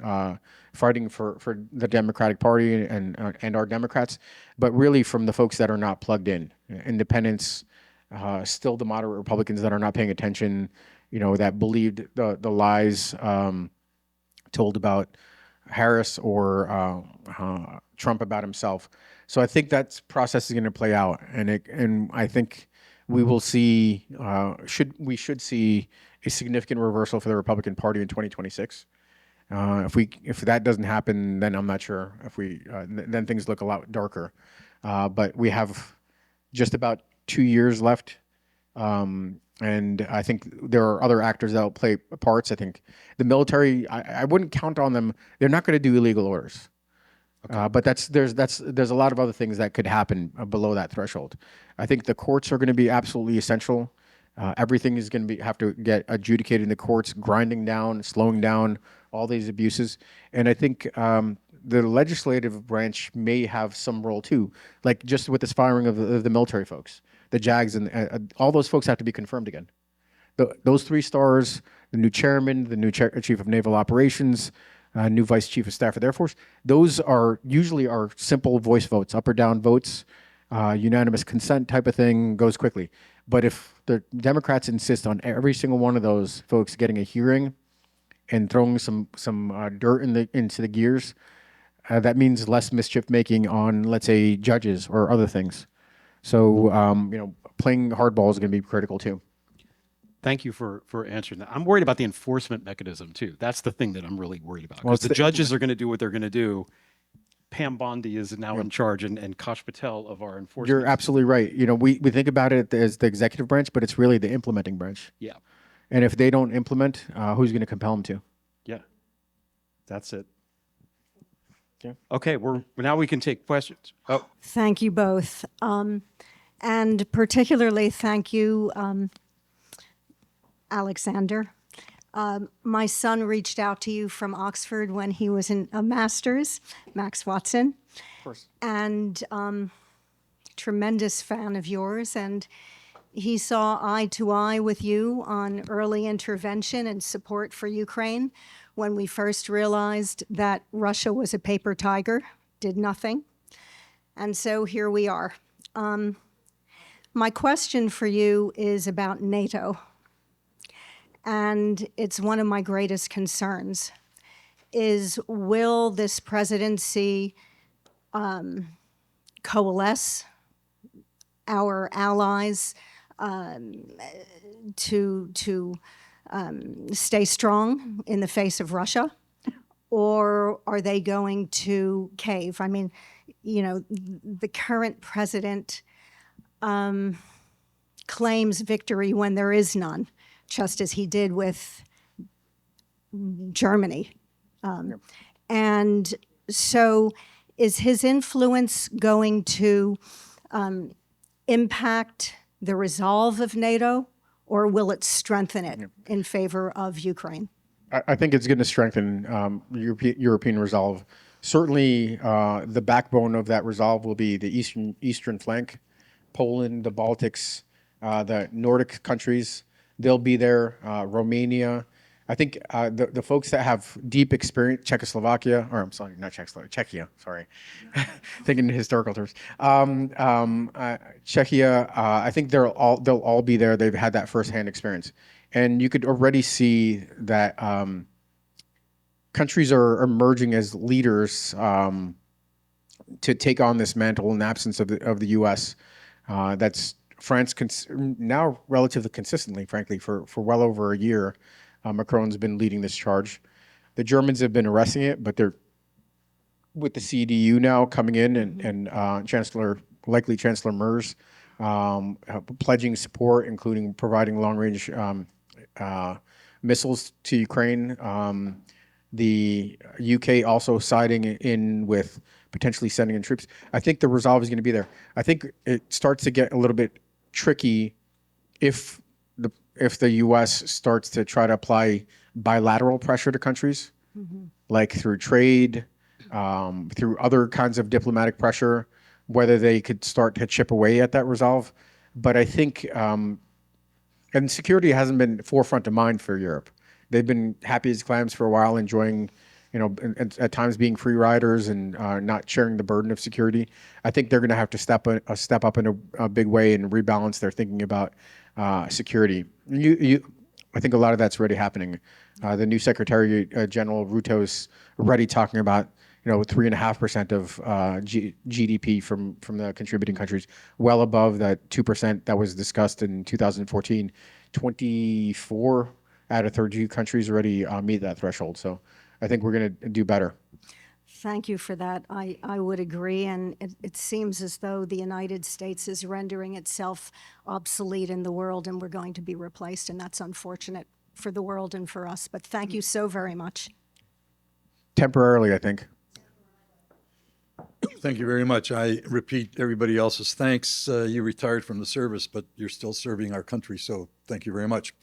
fighting for the Democratic Party and our Democrats, but really from the folks that are not plugged in, independents, still the moderate Republicans that are not paying attention, that believed the lies told about Harris or Trump about himself. So I think that process is going to play out, and I think we will see we should see a significant reversal for the Republican Party in 2026. If that doesn't happen, then I'm not sure if then things look a lot darker. But we have just about 2 years left. And I think there are other actors that will play parts. I think the military, I wouldn't count on them. They're not going to do illegal orders. Okay. But there's a lot of other things that could happen below that threshold. I think the courts are going to be absolutely essential. Everything is going to have to get adjudicated in the courts, grinding down, slowing down all these abuses. And I think the legislative branch may have some role too, like just with this firing of the military folks, the JAGs, and all those folks have to be confirmed again. Those 3 stars, the new chairman, the new chief of naval operations, new vice chief of staff of the Air Force, those are usually simple voice votes, up or down votes, unanimous consent type of thing, goes quickly. But if the Democrats insist on every single one of those folks getting a hearing and throwing some dirt into the gears, that means less mischief making on, let's say, judges or other things. So playing hardball is going to be critical too. Thank you for answering that. I'm worried about the enforcement mechanism too. That's the thing that I'm really worried about. Well, Because the judges are going to do what they're going to do. Pam Bondi is now in charge, and Kash Patel of our enforcement. You're absolutely right. We think about it as the executive branch, but it's really the implementing branch. Yeah. And if they don't implement, who's going to compel them to? Yeah. That's it. Yeah. Okay, now we can take questions. Oh, Thank you both. And particularly thank you, Alexander. My son reached out to you from Oxford when he was in a master's, Max Watson. Of course. And tremendous fan of yours. And he saw eye to eye with you on early intervention and support for Ukraine when we first realized that Russia was a paper tiger, did nothing. And so here we are. My question for you is about NATO. And it's one of my greatest concerns, is will this presidency coalesce our allies to stay strong in the face of Russia? Or are they going to cave? I mean, the current president claims victory when there is none, just as he did with Germany. And so is his influence going to impact the resolve of NATO, or will it strengthen it in favor of Ukraine? I think it's going to strengthen European resolve. Certainly, the backbone of that resolve will be the eastern flank, Poland, the Baltics, the Nordic countries. They'll be there. Romania. I think the folks that have deep experience, Czechoslovakia, or I'm sorry, not Czechia. Sorry, thinking in historical terms. Czechia. I think they'll all be there. They've had that firsthand experience, and you could already see that countries are emerging as leaders to take on this mantle in absence of the U.S. That's France now relatively consistently, frankly, for well over a year. Macron's been leading this charge. The Germans have been arresting it, but they're with the CDU now coming in and likely Chancellor Merz pledging support, including providing long-range missiles to Ukraine. The UK also siding in with potentially sending in troops. I think the resolve is going to be there. I think it starts to get a little bit tricky if the U.S. starts to try to apply bilateral pressure to countries, like through trade, through other kinds of diplomatic pressure, whether they could start to chip away at that resolve. But I think, and security hasn't been forefront of mind for Europe. they've been happy as clams for a while, enjoying, at times being free riders and not sharing the burden of security. I think they're going to have to step up in a big way and rebalance their thinking about security. I think a lot of that's already happening. The new Secretary General Ruto's already talking about 3.5% of GDP from the contributing countries, well above that 2% that was discussed in 2014. 24 out of 32 countries already meet that threshold. So I think we're going to do better. Thank you for that. I would agree, and it seems as though the United States is rendering itself obsolete in the world, and we're going to be replaced, and that's unfortunate for the world and for us. But thank you so very much. Temporarily, I think. Thank you very much. I repeat everybody else's thanks. You retired from the service, but you're still serving our country, so thank you very much.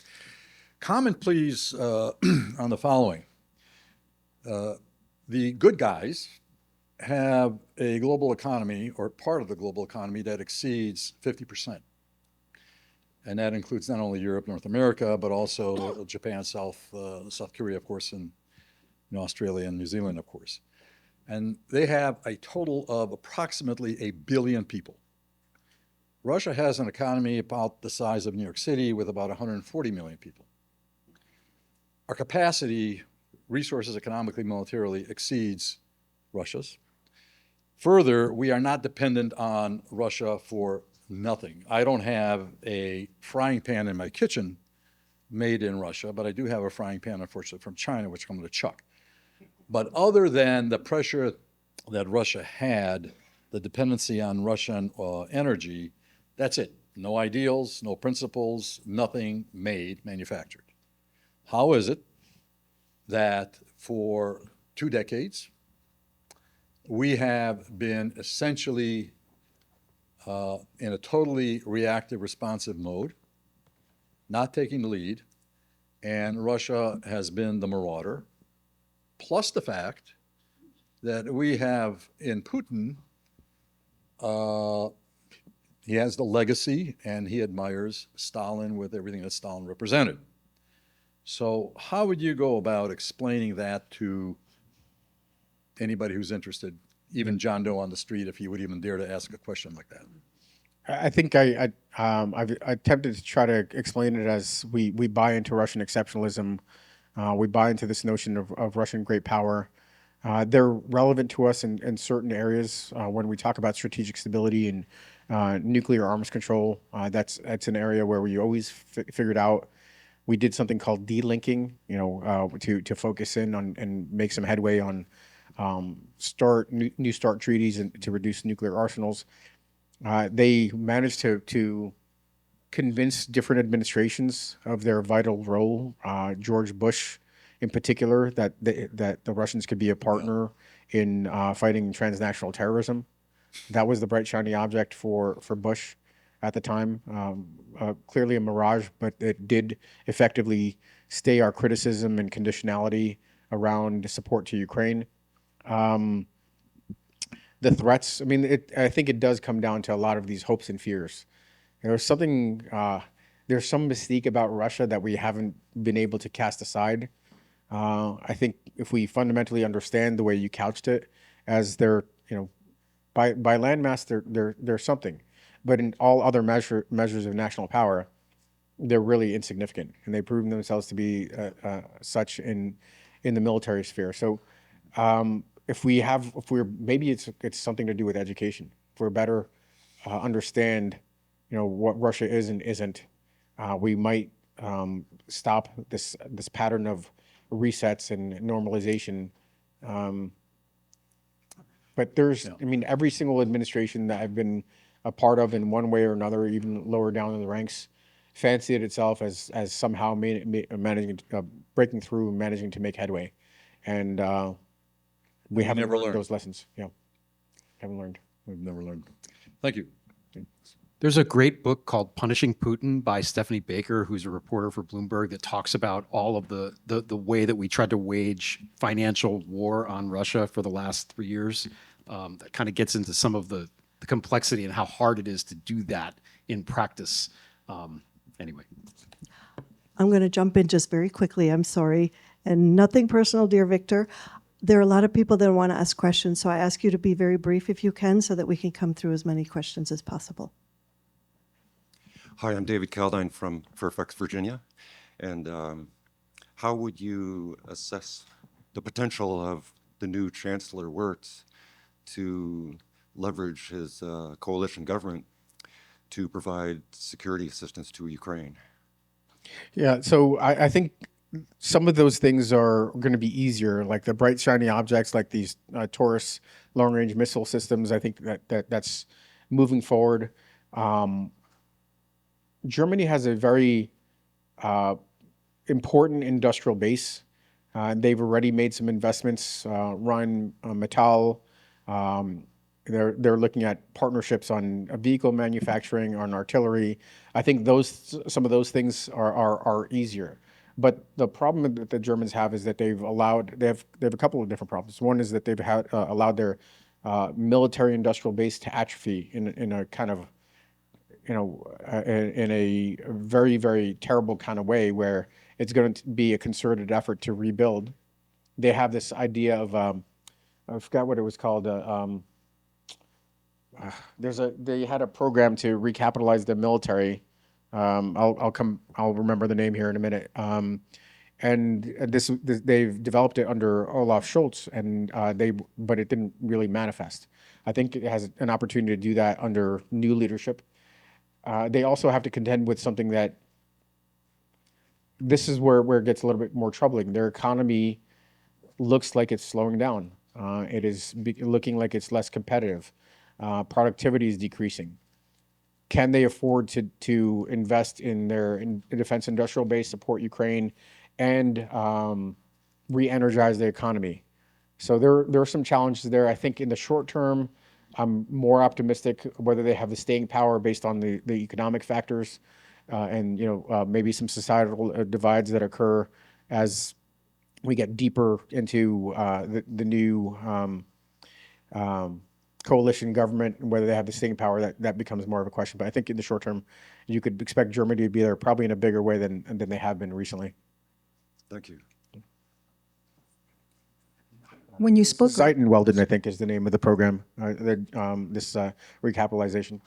Comment, please, on the following. The good guys have a global economy, or part of the global economy, that exceeds 50%. And that includes not only Europe, North America, but also Japan, South Korea, of course, and Australia and New Zealand, of course. And they have a total of approximately 1 billion people. Russia has an economy about the size of New York City with about 140 million people. Our capacity, resources economically, militarily, exceeds Russia's. Further, we are not dependent on Russia for nothing. I don't have a frying pan in my kitchen made in Russia, but I do have a frying pan, unfortunately, from China, which I'm going to chuck. But other than the pressure that Russia had, the dependency on Russian energy, that's it. No ideals, no principles, nothing manufactured. How is it that for 2 decades, we have been essentially in a totally reactive, responsive mode, not taking the lead, and Russia has been the marauder, plus the fact that we have in Putin, he has the legacy and he admires Stalin with everything that Stalin represented. So how would you go about explaining that to anybody who's interested, even John Doe on the street, if he would even dare to ask a question like that? I think I've attempted to try to explain it as we buy into Russian exceptionalism. We buy into this notion of Russian great power. They're relevant to us in certain areas when we talk about strategic stability and nuclear arms control. That's an area where we always figured out. We did something called delinking, to focus in on and make some headway on new START treaties and to reduce nuclear arsenals. They managed to convince different administrations of their vital role. George Bush, in particular, that the Russians could be a partner in fighting transnational terrorism. That was the bright shiny object for Bush at the time. Clearly a mirage, but it did effectively stay our criticism and conditionality around support to Ukraine. The threats, I think it does come down to a lot of these hopes and fears. There's some mystique about Russia that we haven't been able to cast aside. I think if we fundamentally understand the way you couched it, as they're, by landmass, they're something, but in all other measures of national power, they're really insignificant, and they've proven themselves to be such in the military sphere. So, maybe it's something to do with education. If we're better understand, what Russia is and isn't, we might stop this pattern of resets and normalization. But there's, every single administration that I've been a part of in one way or another, even lower down in the ranks, fancied itself as somehow managing breaking through and managing to make headway, and we haven't learned those lessons. Yeah, haven't learned. We've never learned. Thank you. There's a great book called Punishing Putin by Stephanie Baker, who's a reporter for Bloomberg, that talks about all of the way that we tried to wage financial war on Russia for the last 3 years. That kind of gets into some of the complexity and how hard it is to do that in practice. Anyway. I'm going to jump in just very quickly. I'm sorry. And nothing personal, dear Victor. There are a lot of people that want to ask questions, so I ask you to be very brief if you can so that we can come through as many questions as possible. Hi, I'm David Caldine from Fairfax, Virginia. And how would you assess the potential of the new Chancellor Wirtz to leverage his coalition government to provide security assistance to Ukraine? Yeah, so I think some of those things are going to be easier, like the bright, shiny objects, like these Taurus long-range missile systems. I think that's moving forward. Germany has a very important industrial base. They've already made some investments. Rheinmetall, they're looking at partnerships on vehicle manufacturing, on artillery. I think some of those things are easier. But the problem that the Germans have is that they have a couple of different problems. One is that they've allowed their military industrial base to atrophy in a kind of, in a very, very terrible kind of way, where it's going to be a concerted effort to rebuild. They have this idea of, I forgot what it was called. They had a program to recapitalize the military. I'll remember the name here in a minute. And they've developed it under Olaf Scholz, but it didn't really manifest. I think it has an opportunity to do that under new leadership. They also have to contend with something that, this is where it gets a little bit more troubling. Their economy looks like it's slowing down. It is looking like it's less competitive. Productivity is decreasing. Can they afford to invest in their defense industrial base, support Ukraine, and re-energize the economy? So there are some challenges there. I think in the short term, I'm more optimistic whether they have the staying power based on the economic factors, and maybe some societal divides that occur as we get deeper into the new coalition government, and whether they have the staying power, that becomes more of a question. But I think in the short term, you could expect Germany to be there probably in a bigger way than they have been recently. Thank you. When you spoke, Zeitenwelden, I think, is the name of the program. This recapitalization.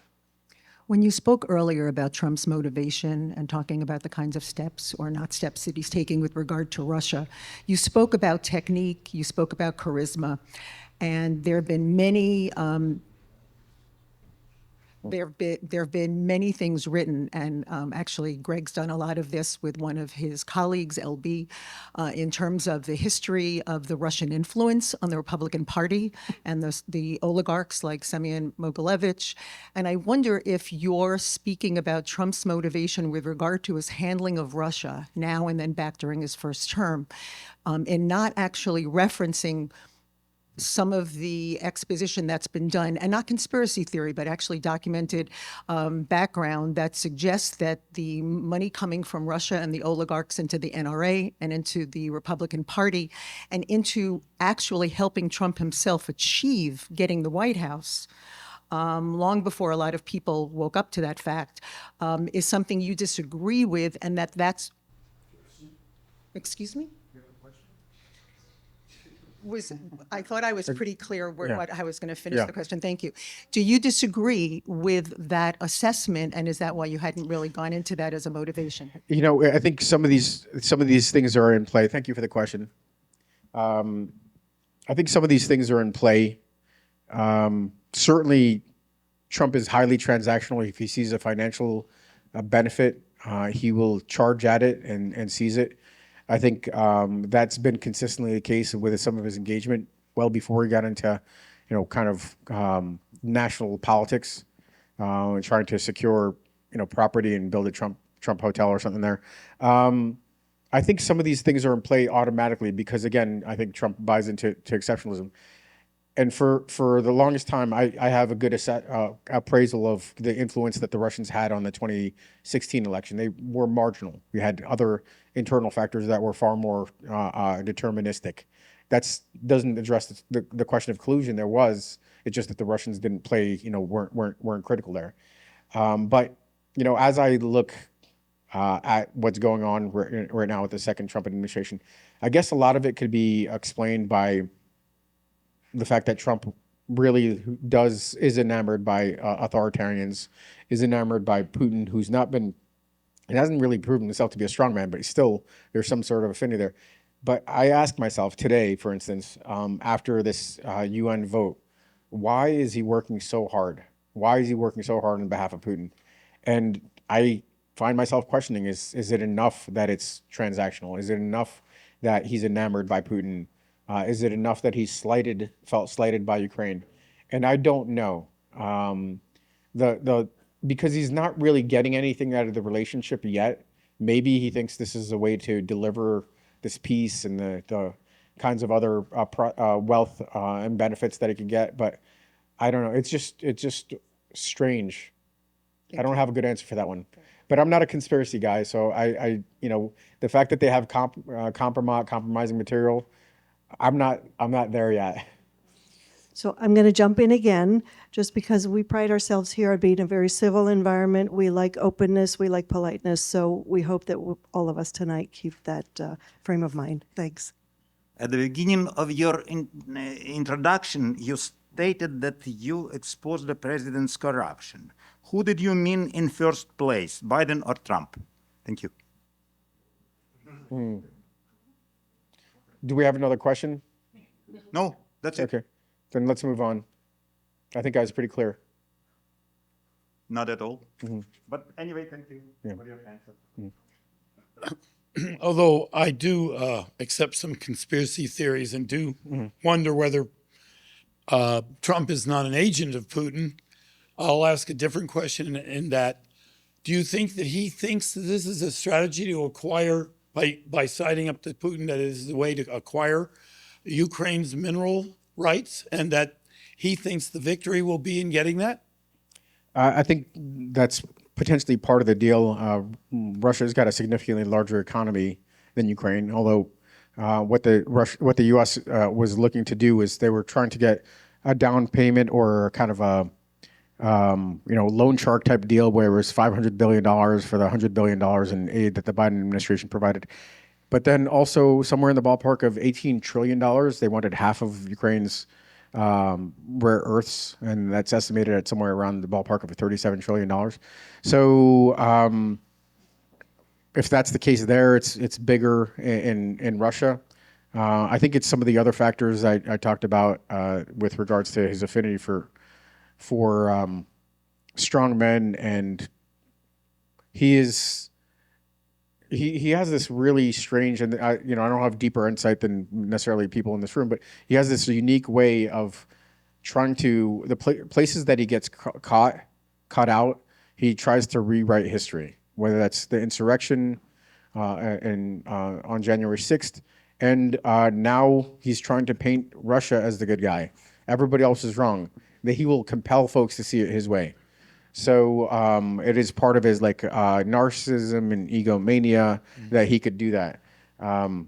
When you spoke earlier about Trump's motivation and talking about the kinds of steps or not steps that he's taking with regard to Russia, you spoke about technique, you spoke about charisma, and there have been many there have been many things written, and actually Greg's done a lot of this with one of his colleagues, LB, in terms of the history of the Russian influence on the Republican Party and the oligarchs like Semyon Mogilevich. And I wonder if you're speaking about Trump's motivation with regard to his handling of Russia now and then back during his first term, in not actually referencing some of the exposition that's been done, and not conspiracy theory, but actually documented background that suggests that the money coming from Russia and the oligarchs into the NRA and into the Republican Party and into actually helping Trump himself achieve getting the White House, long before a lot of people woke up to that fact, is something you disagree with, and that's... Excuse me? I thought I was pretty clear what I was going to finish the question. Thank you. Do you disagree with that assessment, and is that why you hadn't really gone into that as a motivation? I think some of these things are in play. Thank you for the question. I think some of these things are in play. Certainly, Trump is highly transactional. If he sees a financial benefit, he will charge at it and seize it. I think that's been consistently the case with some of his engagement well before he got into, kind of national politics, trying to secure, property and build a Trump hotel or something there. I think some of these things are in play automatically because, again, I think Trump buys into exceptionalism. And for the longest time, I have a good appraisal of the influence that the Russians had on the 2016 election. They were marginal. We had other internal factors that were far more deterministic. That doesn't address the question of collusion. There was. It's just that the Russians didn't play, weren't critical there. But as I look at what's going on right now with the second Trump administration. I guess a lot of it could be explained by the fact that Trump really is enamored by authoritarians, is enamored by Putin, who's not been, it hasn't really proven himself to be a strongman, but there's some sort of affinity there. But I ask myself today, for instance, after this UN vote, why is he working so hard? Why is he working so hard on behalf of Putin? And I find myself questioning, is it enough that it's transactional? Is it enough that he's enamored by Putin? Is it enough that he's felt slighted by Ukraine? And I don't know. Because he's not really getting anything out of the relationship yet. Maybe he thinks this is a way to deliver this peace and the kinds of other wealth and benefits that he can get. But I don't know. It's just strange. I don't have a good answer for that one. But I'm not a conspiracy guy, so I the fact that they have compromising material, I'm not there yet. So I'm going to jump in again, just because we pride ourselves here on being a very civil environment. We like openness, we like politeness, so we hope that all of us tonight keep that frame of mind. Thanks. At the beginning of your introduction, you stated that you exposed the president's corruption. Who did you mean in first place, Biden or Trump? Thank you. Do we have another question? No, that's it. Okay, then let's move on. I think I was pretty clear. Not at all. But anyway, thank you for your answer. Although I do accept some conspiracy theories and do wonder whether Trump is not an agent of Putin, I'll ask a different question in that, do you think that he thinks that this is a strategy to acquire, by siding up to Putin, that it is the way to acquire Ukraine's mineral rights, and that he thinks the victory will be in getting that? I think that's potentially part of the deal. Russia's got a significantly larger economy than Ukraine, although what the U.S. Was looking to do is they were trying to get a down payment or kind of a loan shark type deal where it was $500 billion for the $100 billion in aid that the Biden administration provided. But then also somewhere in the ballpark of $18 trillion, they wanted half of Ukraine's rare earths, and that's estimated at somewhere around the ballpark of $37 trillion. So if that's the case there, it's bigger in Russia. I think it's some of the other factors I talked about with regards to his affinity for strong men, and he has this really strange, and I don't have deeper insight than necessarily people in this room, but he has this unique way of trying to, places that he gets caught out, he tries to rewrite history, whether that's the insurrection on January 6th, and now he's trying to paint Russia as the good guy. Everybody else is wrong. That he will compel folks to see it his way. So it is part of his narcissism and egomania that he could do that. To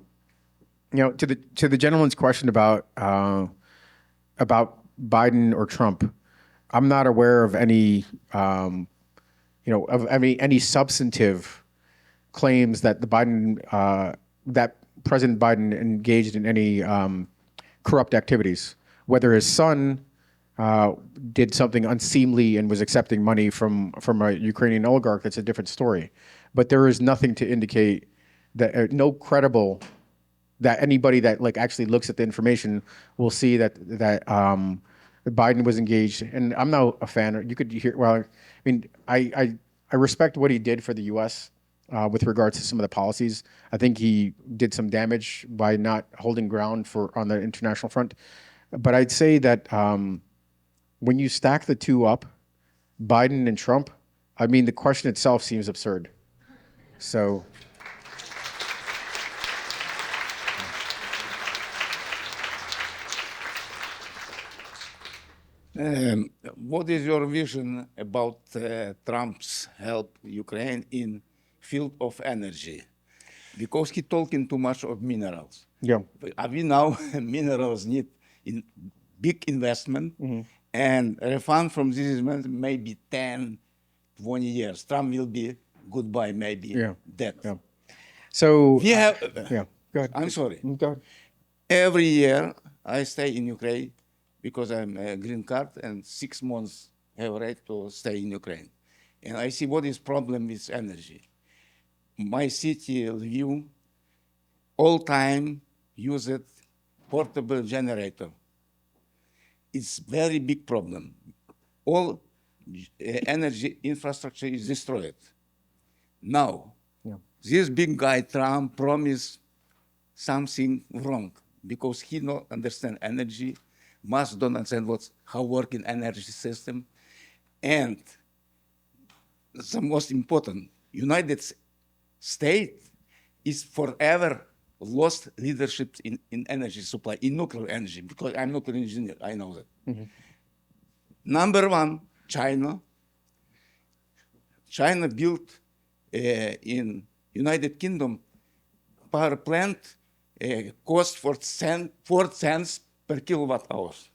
the gentleman's question about Biden or Trump, I'm not aware of any any substantive claims that that President Biden engaged in any corrupt activities, whether his son did something unseemly and was accepting money from a Ukrainian oligarch. That's a different story. But there is nothing to indicate that no credible, that anybody that actually looks at the information will see that Biden was engaged. And I'm not a fan. You could hear. Well, I mean, I respect what he did for the U.S. With regards to some of the policies. I think he did some damage by not holding ground on the international front. But I'd say that when you stack the two up, Biden and Trump, I mean, the question itself seems absurd. So. What is your vision about Trump's help Ukraine in field of energy? Because he talking too much of minerals. Yeah. We know minerals need big investment, and a refund from this investment maybe 10, 20 years. Trump will be goodbye, maybe Yeah. death. Yeah. So We have. yeah. Go ahead. I'm sorry. Go ahead. Every year I stay in Ukraine because I'm a green card and 6 months have right to stay in Ukraine. And I see what is problem with energy. My city, Lviv, all time used portable generator. It's very big problem. All energy infrastructure is destroyed. Now, this big guy Trump promised something wrong because he don't understand energy, must don't understand how working energy system, and the most important, United States is forever lost leadership in energy supply, in nuclear energy, because I'm nuclear engineer, I know that. Number one, China. China built in United Kingdom power plant cost for 4 cents per kilowatt hours.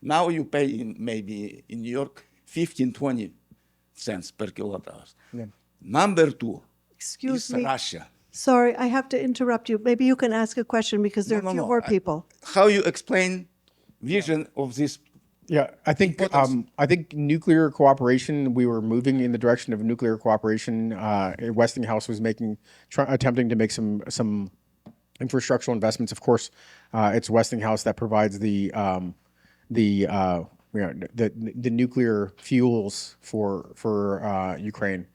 Now you pay maybe in New York 15, 20 cents per kilowatt hours. Yeah. Number two Excuse is me. Russia. Sorry, I have to interrupt you. Maybe you can ask a question because there are a few more people. How you explain vision of this? Yeah, I think nuclear cooperation. We were moving in the direction of nuclear cooperation. Westinghouse was attempting to make some infrastructural investments. Of course, it's Westinghouse that provides the nuclear fuels for Ukraine.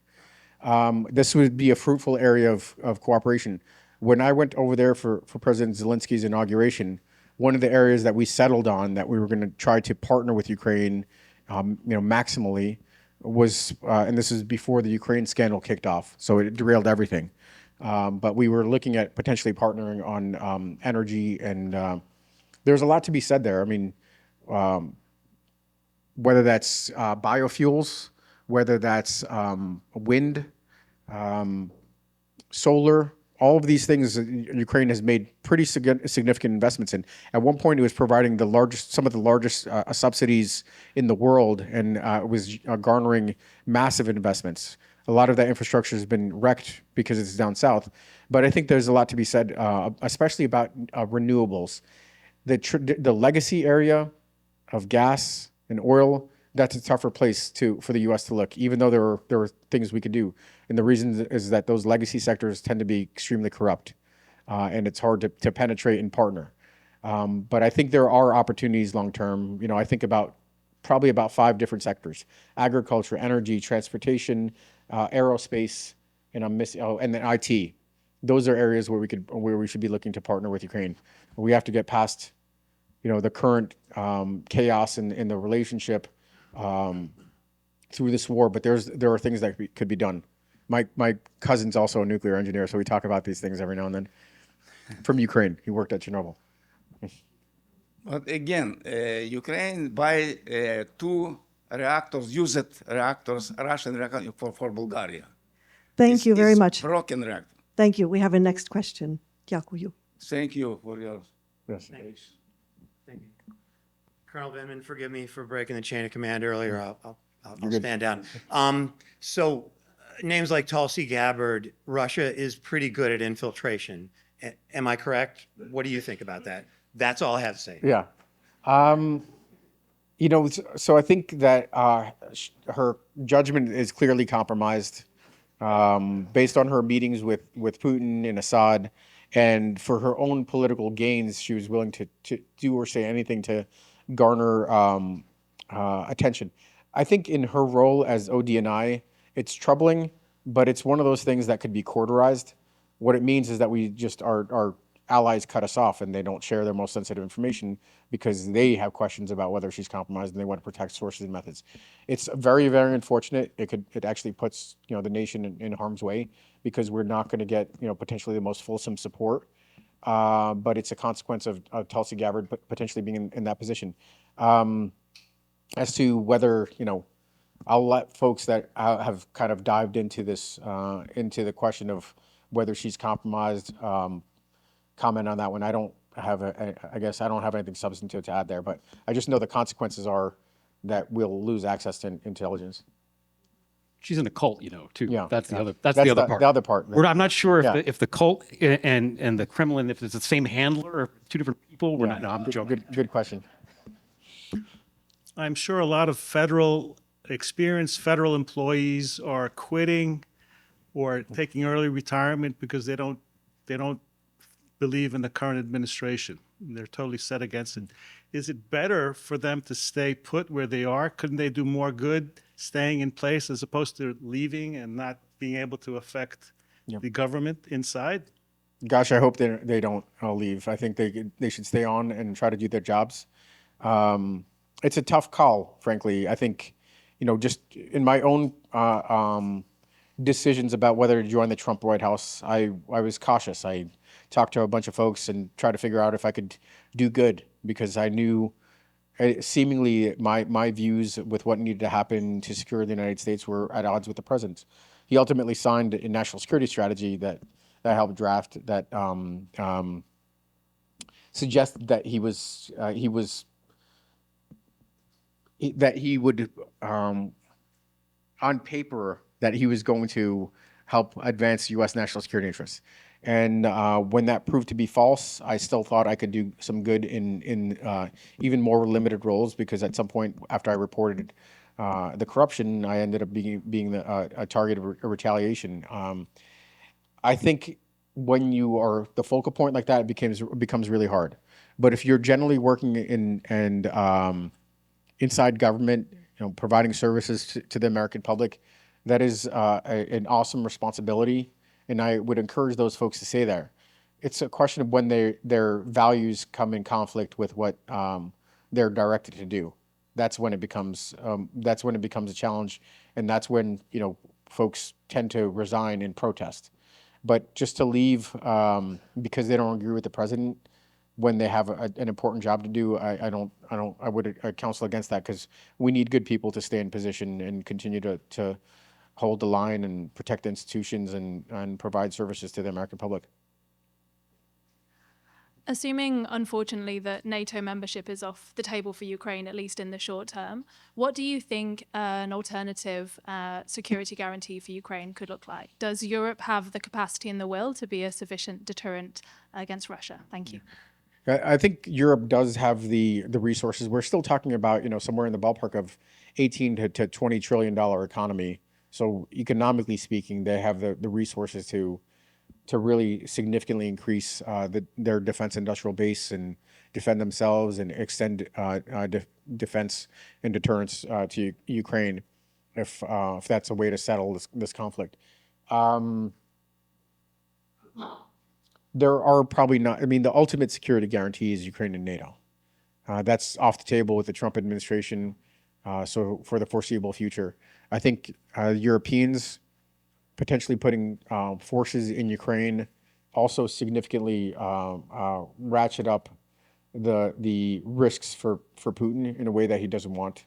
This would be a fruitful area of cooperation. When I went over there for President Zelensky's inauguration, one of the areas that we settled on that we were going to try to partner with Ukraine, maximally, was, and this is before the Ukraine scandal kicked off, so it derailed everything. But we were looking at potentially partnering on energy, and there's a lot to be said there. I mean, whether that's biofuels, whether that's wind, solar, all of these things Ukraine has made pretty significant investments in. At one point, it was providing some of the largest subsidies in the world, and it was garnering massive investments. A lot of that infrastructure has been wrecked because it's down south. But I think there's a lot to be said, especially about renewables. The legacy area of gas and oil, that's a tougher place for the U.S. to look, even though there were things we could do. And the reason is that those legacy sectors tend to be extremely corrupt, and it's hard to penetrate and partner. But I think there are opportunities long term. I think probably about 5 different sectors: agriculture, energy, transportation, aerospace, and and then IT. Those are areas where we should be looking to partner with Ukraine. We have to get past, the current chaos in the relationship through this war. But there are things that could be done. My cousin's also a nuclear engineer, so we talk about these things every now and then. From Ukraine, he worked at Chernobyl. But again, Ukraine buy 2 used reactors, Russian reactors for Bulgaria. Thank you very much. Broken reactor. Thank you. We have a next question. Дякую. Thank you for your. Yes. Thank you. Colonel Vindman, forgive me for breaking the chain of command earlier. I'll stand down. So names like Tulsi Gabbard, Russia is pretty good at infiltration. Am I correct? What do you think about that? That's all I have to say. Yeah. So I think that her judgment is clearly compromised based on her meetings with Putin and Assad. And for her own political gains, she was willing to do or say anything to garner attention. I think in her role as ODNI, it's troubling, but it's one of those things that could be cauterized. What it means is that we just our allies cut us off and they don't share their most sensitive information because they have questions about whether she's compromised and they want to protect sources and methods. It's very, very unfortunate. It actually puts the nation in harm's way because we're not going to get potentially the most fulsome support. But it's a consequence of Tulsi Gabbard potentially being in that position. As to whether I'll let folks that have kind of dived into this into the question of whether she's compromised comment on that one. I don't have I guess I don't have anything substantive to add there, but I just know the consequences are that we'll lose access to intelligence. she's in a cult, too. Yeah, That's the yeah. other. That's the other part. The other part. I'm not sure Yeah. if the cult and the Kremlin, if it's the same handler or two different people. We're Yeah. not. No, I'm joking. Good question. I'm sure a lot of experienced federal employees are quitting or taking early retirement because they don't believe in the current administration. They're totally set against it. Is it better for them to stay put where they are? Couldn't they do more good staying in place as opposed to leaving and not being able to affect the government inside? Gosh, I hope they don't leave. I think they should stay on and try to do their jobs. It's a tough call, frankly. I think, just in my own decisions about whether to join the Trump White House, I was cautious. I talked to a bunch of folks and tried to figure out if I could do good, because I knew seemingly my views with what needed to happen to secure the United States were at odds with the president. He ultimately signed a national security strategy that I helped draft that suggested that he would on paper that he was going to help advance U.S. national security interests. And when that proved to be false, I still thought I could do some good in even more limited roles, because at some point after I reported the corruption, I ended up being a target of retaliation. I think when you are the focal point like that, it becomes really hard. But if you're generally working inside government, providing services to the American public, that is an awesome responsibility, and I would encourage those folks to stay there. It's a question of when their values come in conflict with what they're directed to do. That's when it becomes a challenge, and that's when folks tend to resign and protest. But just to leave because they don't agree with the president when they have an important job to do, I would counsel against that, because we need good people to stay in position and continue to hold the line and protect institutions and provide services to the American public. Assuming, unfortunately, that NATO membership is off the table for Ukraine, at least in the short term, what do you think an alternative security guarantee for Ukraine could look like? Does Europe have the capacity and the will to be a sufficient deterrent against Russia? Thank you. I think Europe does have the resources. We're still talking about somewhere in the ballpark of 18 to $20 trillion economy. So economically speaking, they have the resources to really significantly increase their defense industrial base and defend themselves and extend defense and deterrence to Ukraine, if that's a way to settle this conflict. There are probably not. I mean, the ultimate security guarantee is Ukraine and NATO. That's off the table with the Trump administration. So for the foreseeable future, I think Europeans potentially putting forces in Ukraine also significantly ratchet up the risks for Putin in a way that he doesn't want.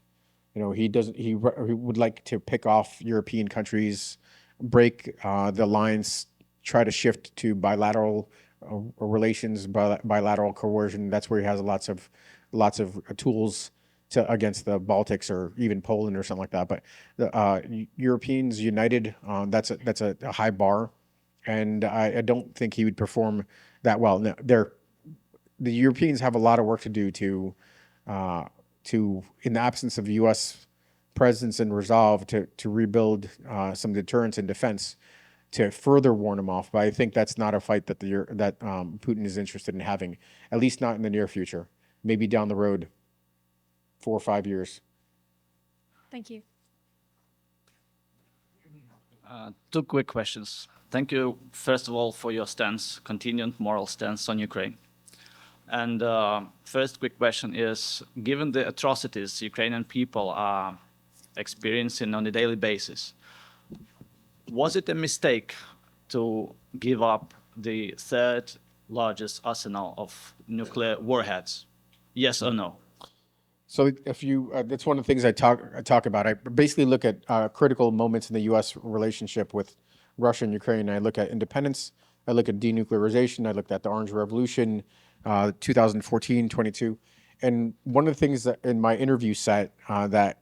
He would like to pick off European countries, break the alliance, try to shift to bilateral relations, bilateral coercion. That's where he has lots of tools against the Baltics or even Poland or something like that. But the Europeans united, that's a high bar, and I don't think he would perform that well. Now, the Europeans have a lot of work to do to in the absence of U.S. presence and resolve to rebuild some deterrence and defense, to further warn them off. But I think that's not a fight that Putin is interested in having, at least not in the near future. Maybe down the road, 4 or 5 years. Thank you. Two quick questions. Thank you, first of all, for your continued moral stance on Ukraine. And first quick question is, given the atrocities Ukrainian people are experiencing on a daily basis, was it a mistake to give up the third largest arsenal of nuclear warheads? Yes or no? So if you, that's one of the things I talk about. I basically look at critical moments in the U.S. relationship with Russia and Ukraine. I look at independence. I look at denuclearization. I looked at the Orange Revolution, 2014, 22. And one of the things that in my interview set that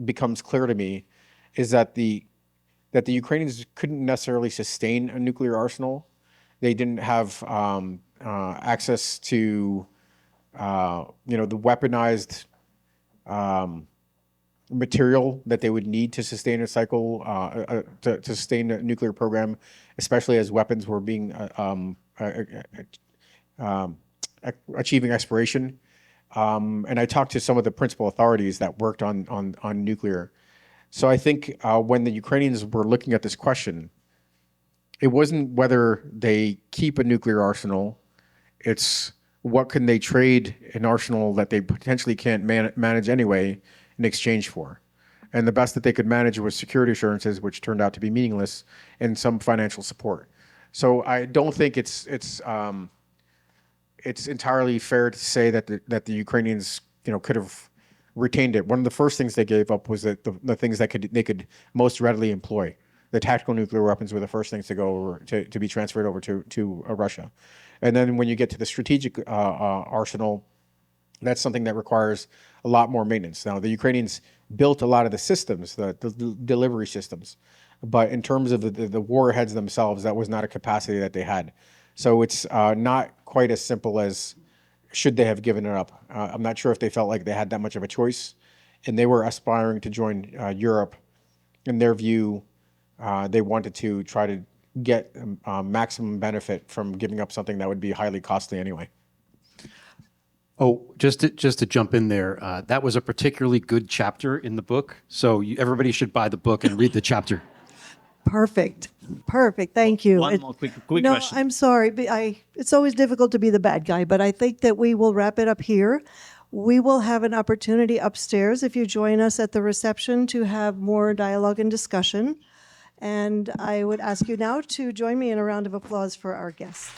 becomes clear to me is that the that the Ukrainians couldn't necessarily sustain a nuclear arsenal. They didn't have access to, the weaponized material that they would need to sustain a cycle, to sustain a nuclear program, especially as weapons were being achieving expiration. And I talked to some of the principal authorities that worked on nuclear. So I think when the Ukrainians were looking at this question, it wasn't whether they keep a nuclear arsenal, it's what can they trade an arsenal that they potentially can't manage anyway in exchange for. And the best that they could manage was security assurances, which turned out to be meaningless, and some financial support. So I don't think it's entirely fair to say that the Ukrainians could have retained it. One of the first things they gave up was that the things that they could most readily employ. The tactical nuclear weapons were the first things to go over to be transferred over to Russia. And then when you get to the strategic arsenal, that's something that requires a lot more maintenance. Now, the Ukrainians built a lot of the systems, the delivery systems, but in terms of the warheads themselves, that was not a capacity that they had. So it's not quite as simple as should they have given it up. I'm not sure if they felt like they had that much of a choice, and they were aspiring to join Europe. In their view, they wanted to try to get maximum benefit from giving up something that would be highly costly anyway. Oh, just to jump in there, that was a particularly good chapter in the book. So everybody should buy the book and read the chapter. Perfect. Thank you. One more quick no, question. I'm sorry. But it's always difficult to be the bad guy, but I think that we will wrap it up here. We will have an opportunity upstairs if you join us at the reception to have more dialogue and discussion. And I would ask you now to join me in a round of applause for our guests.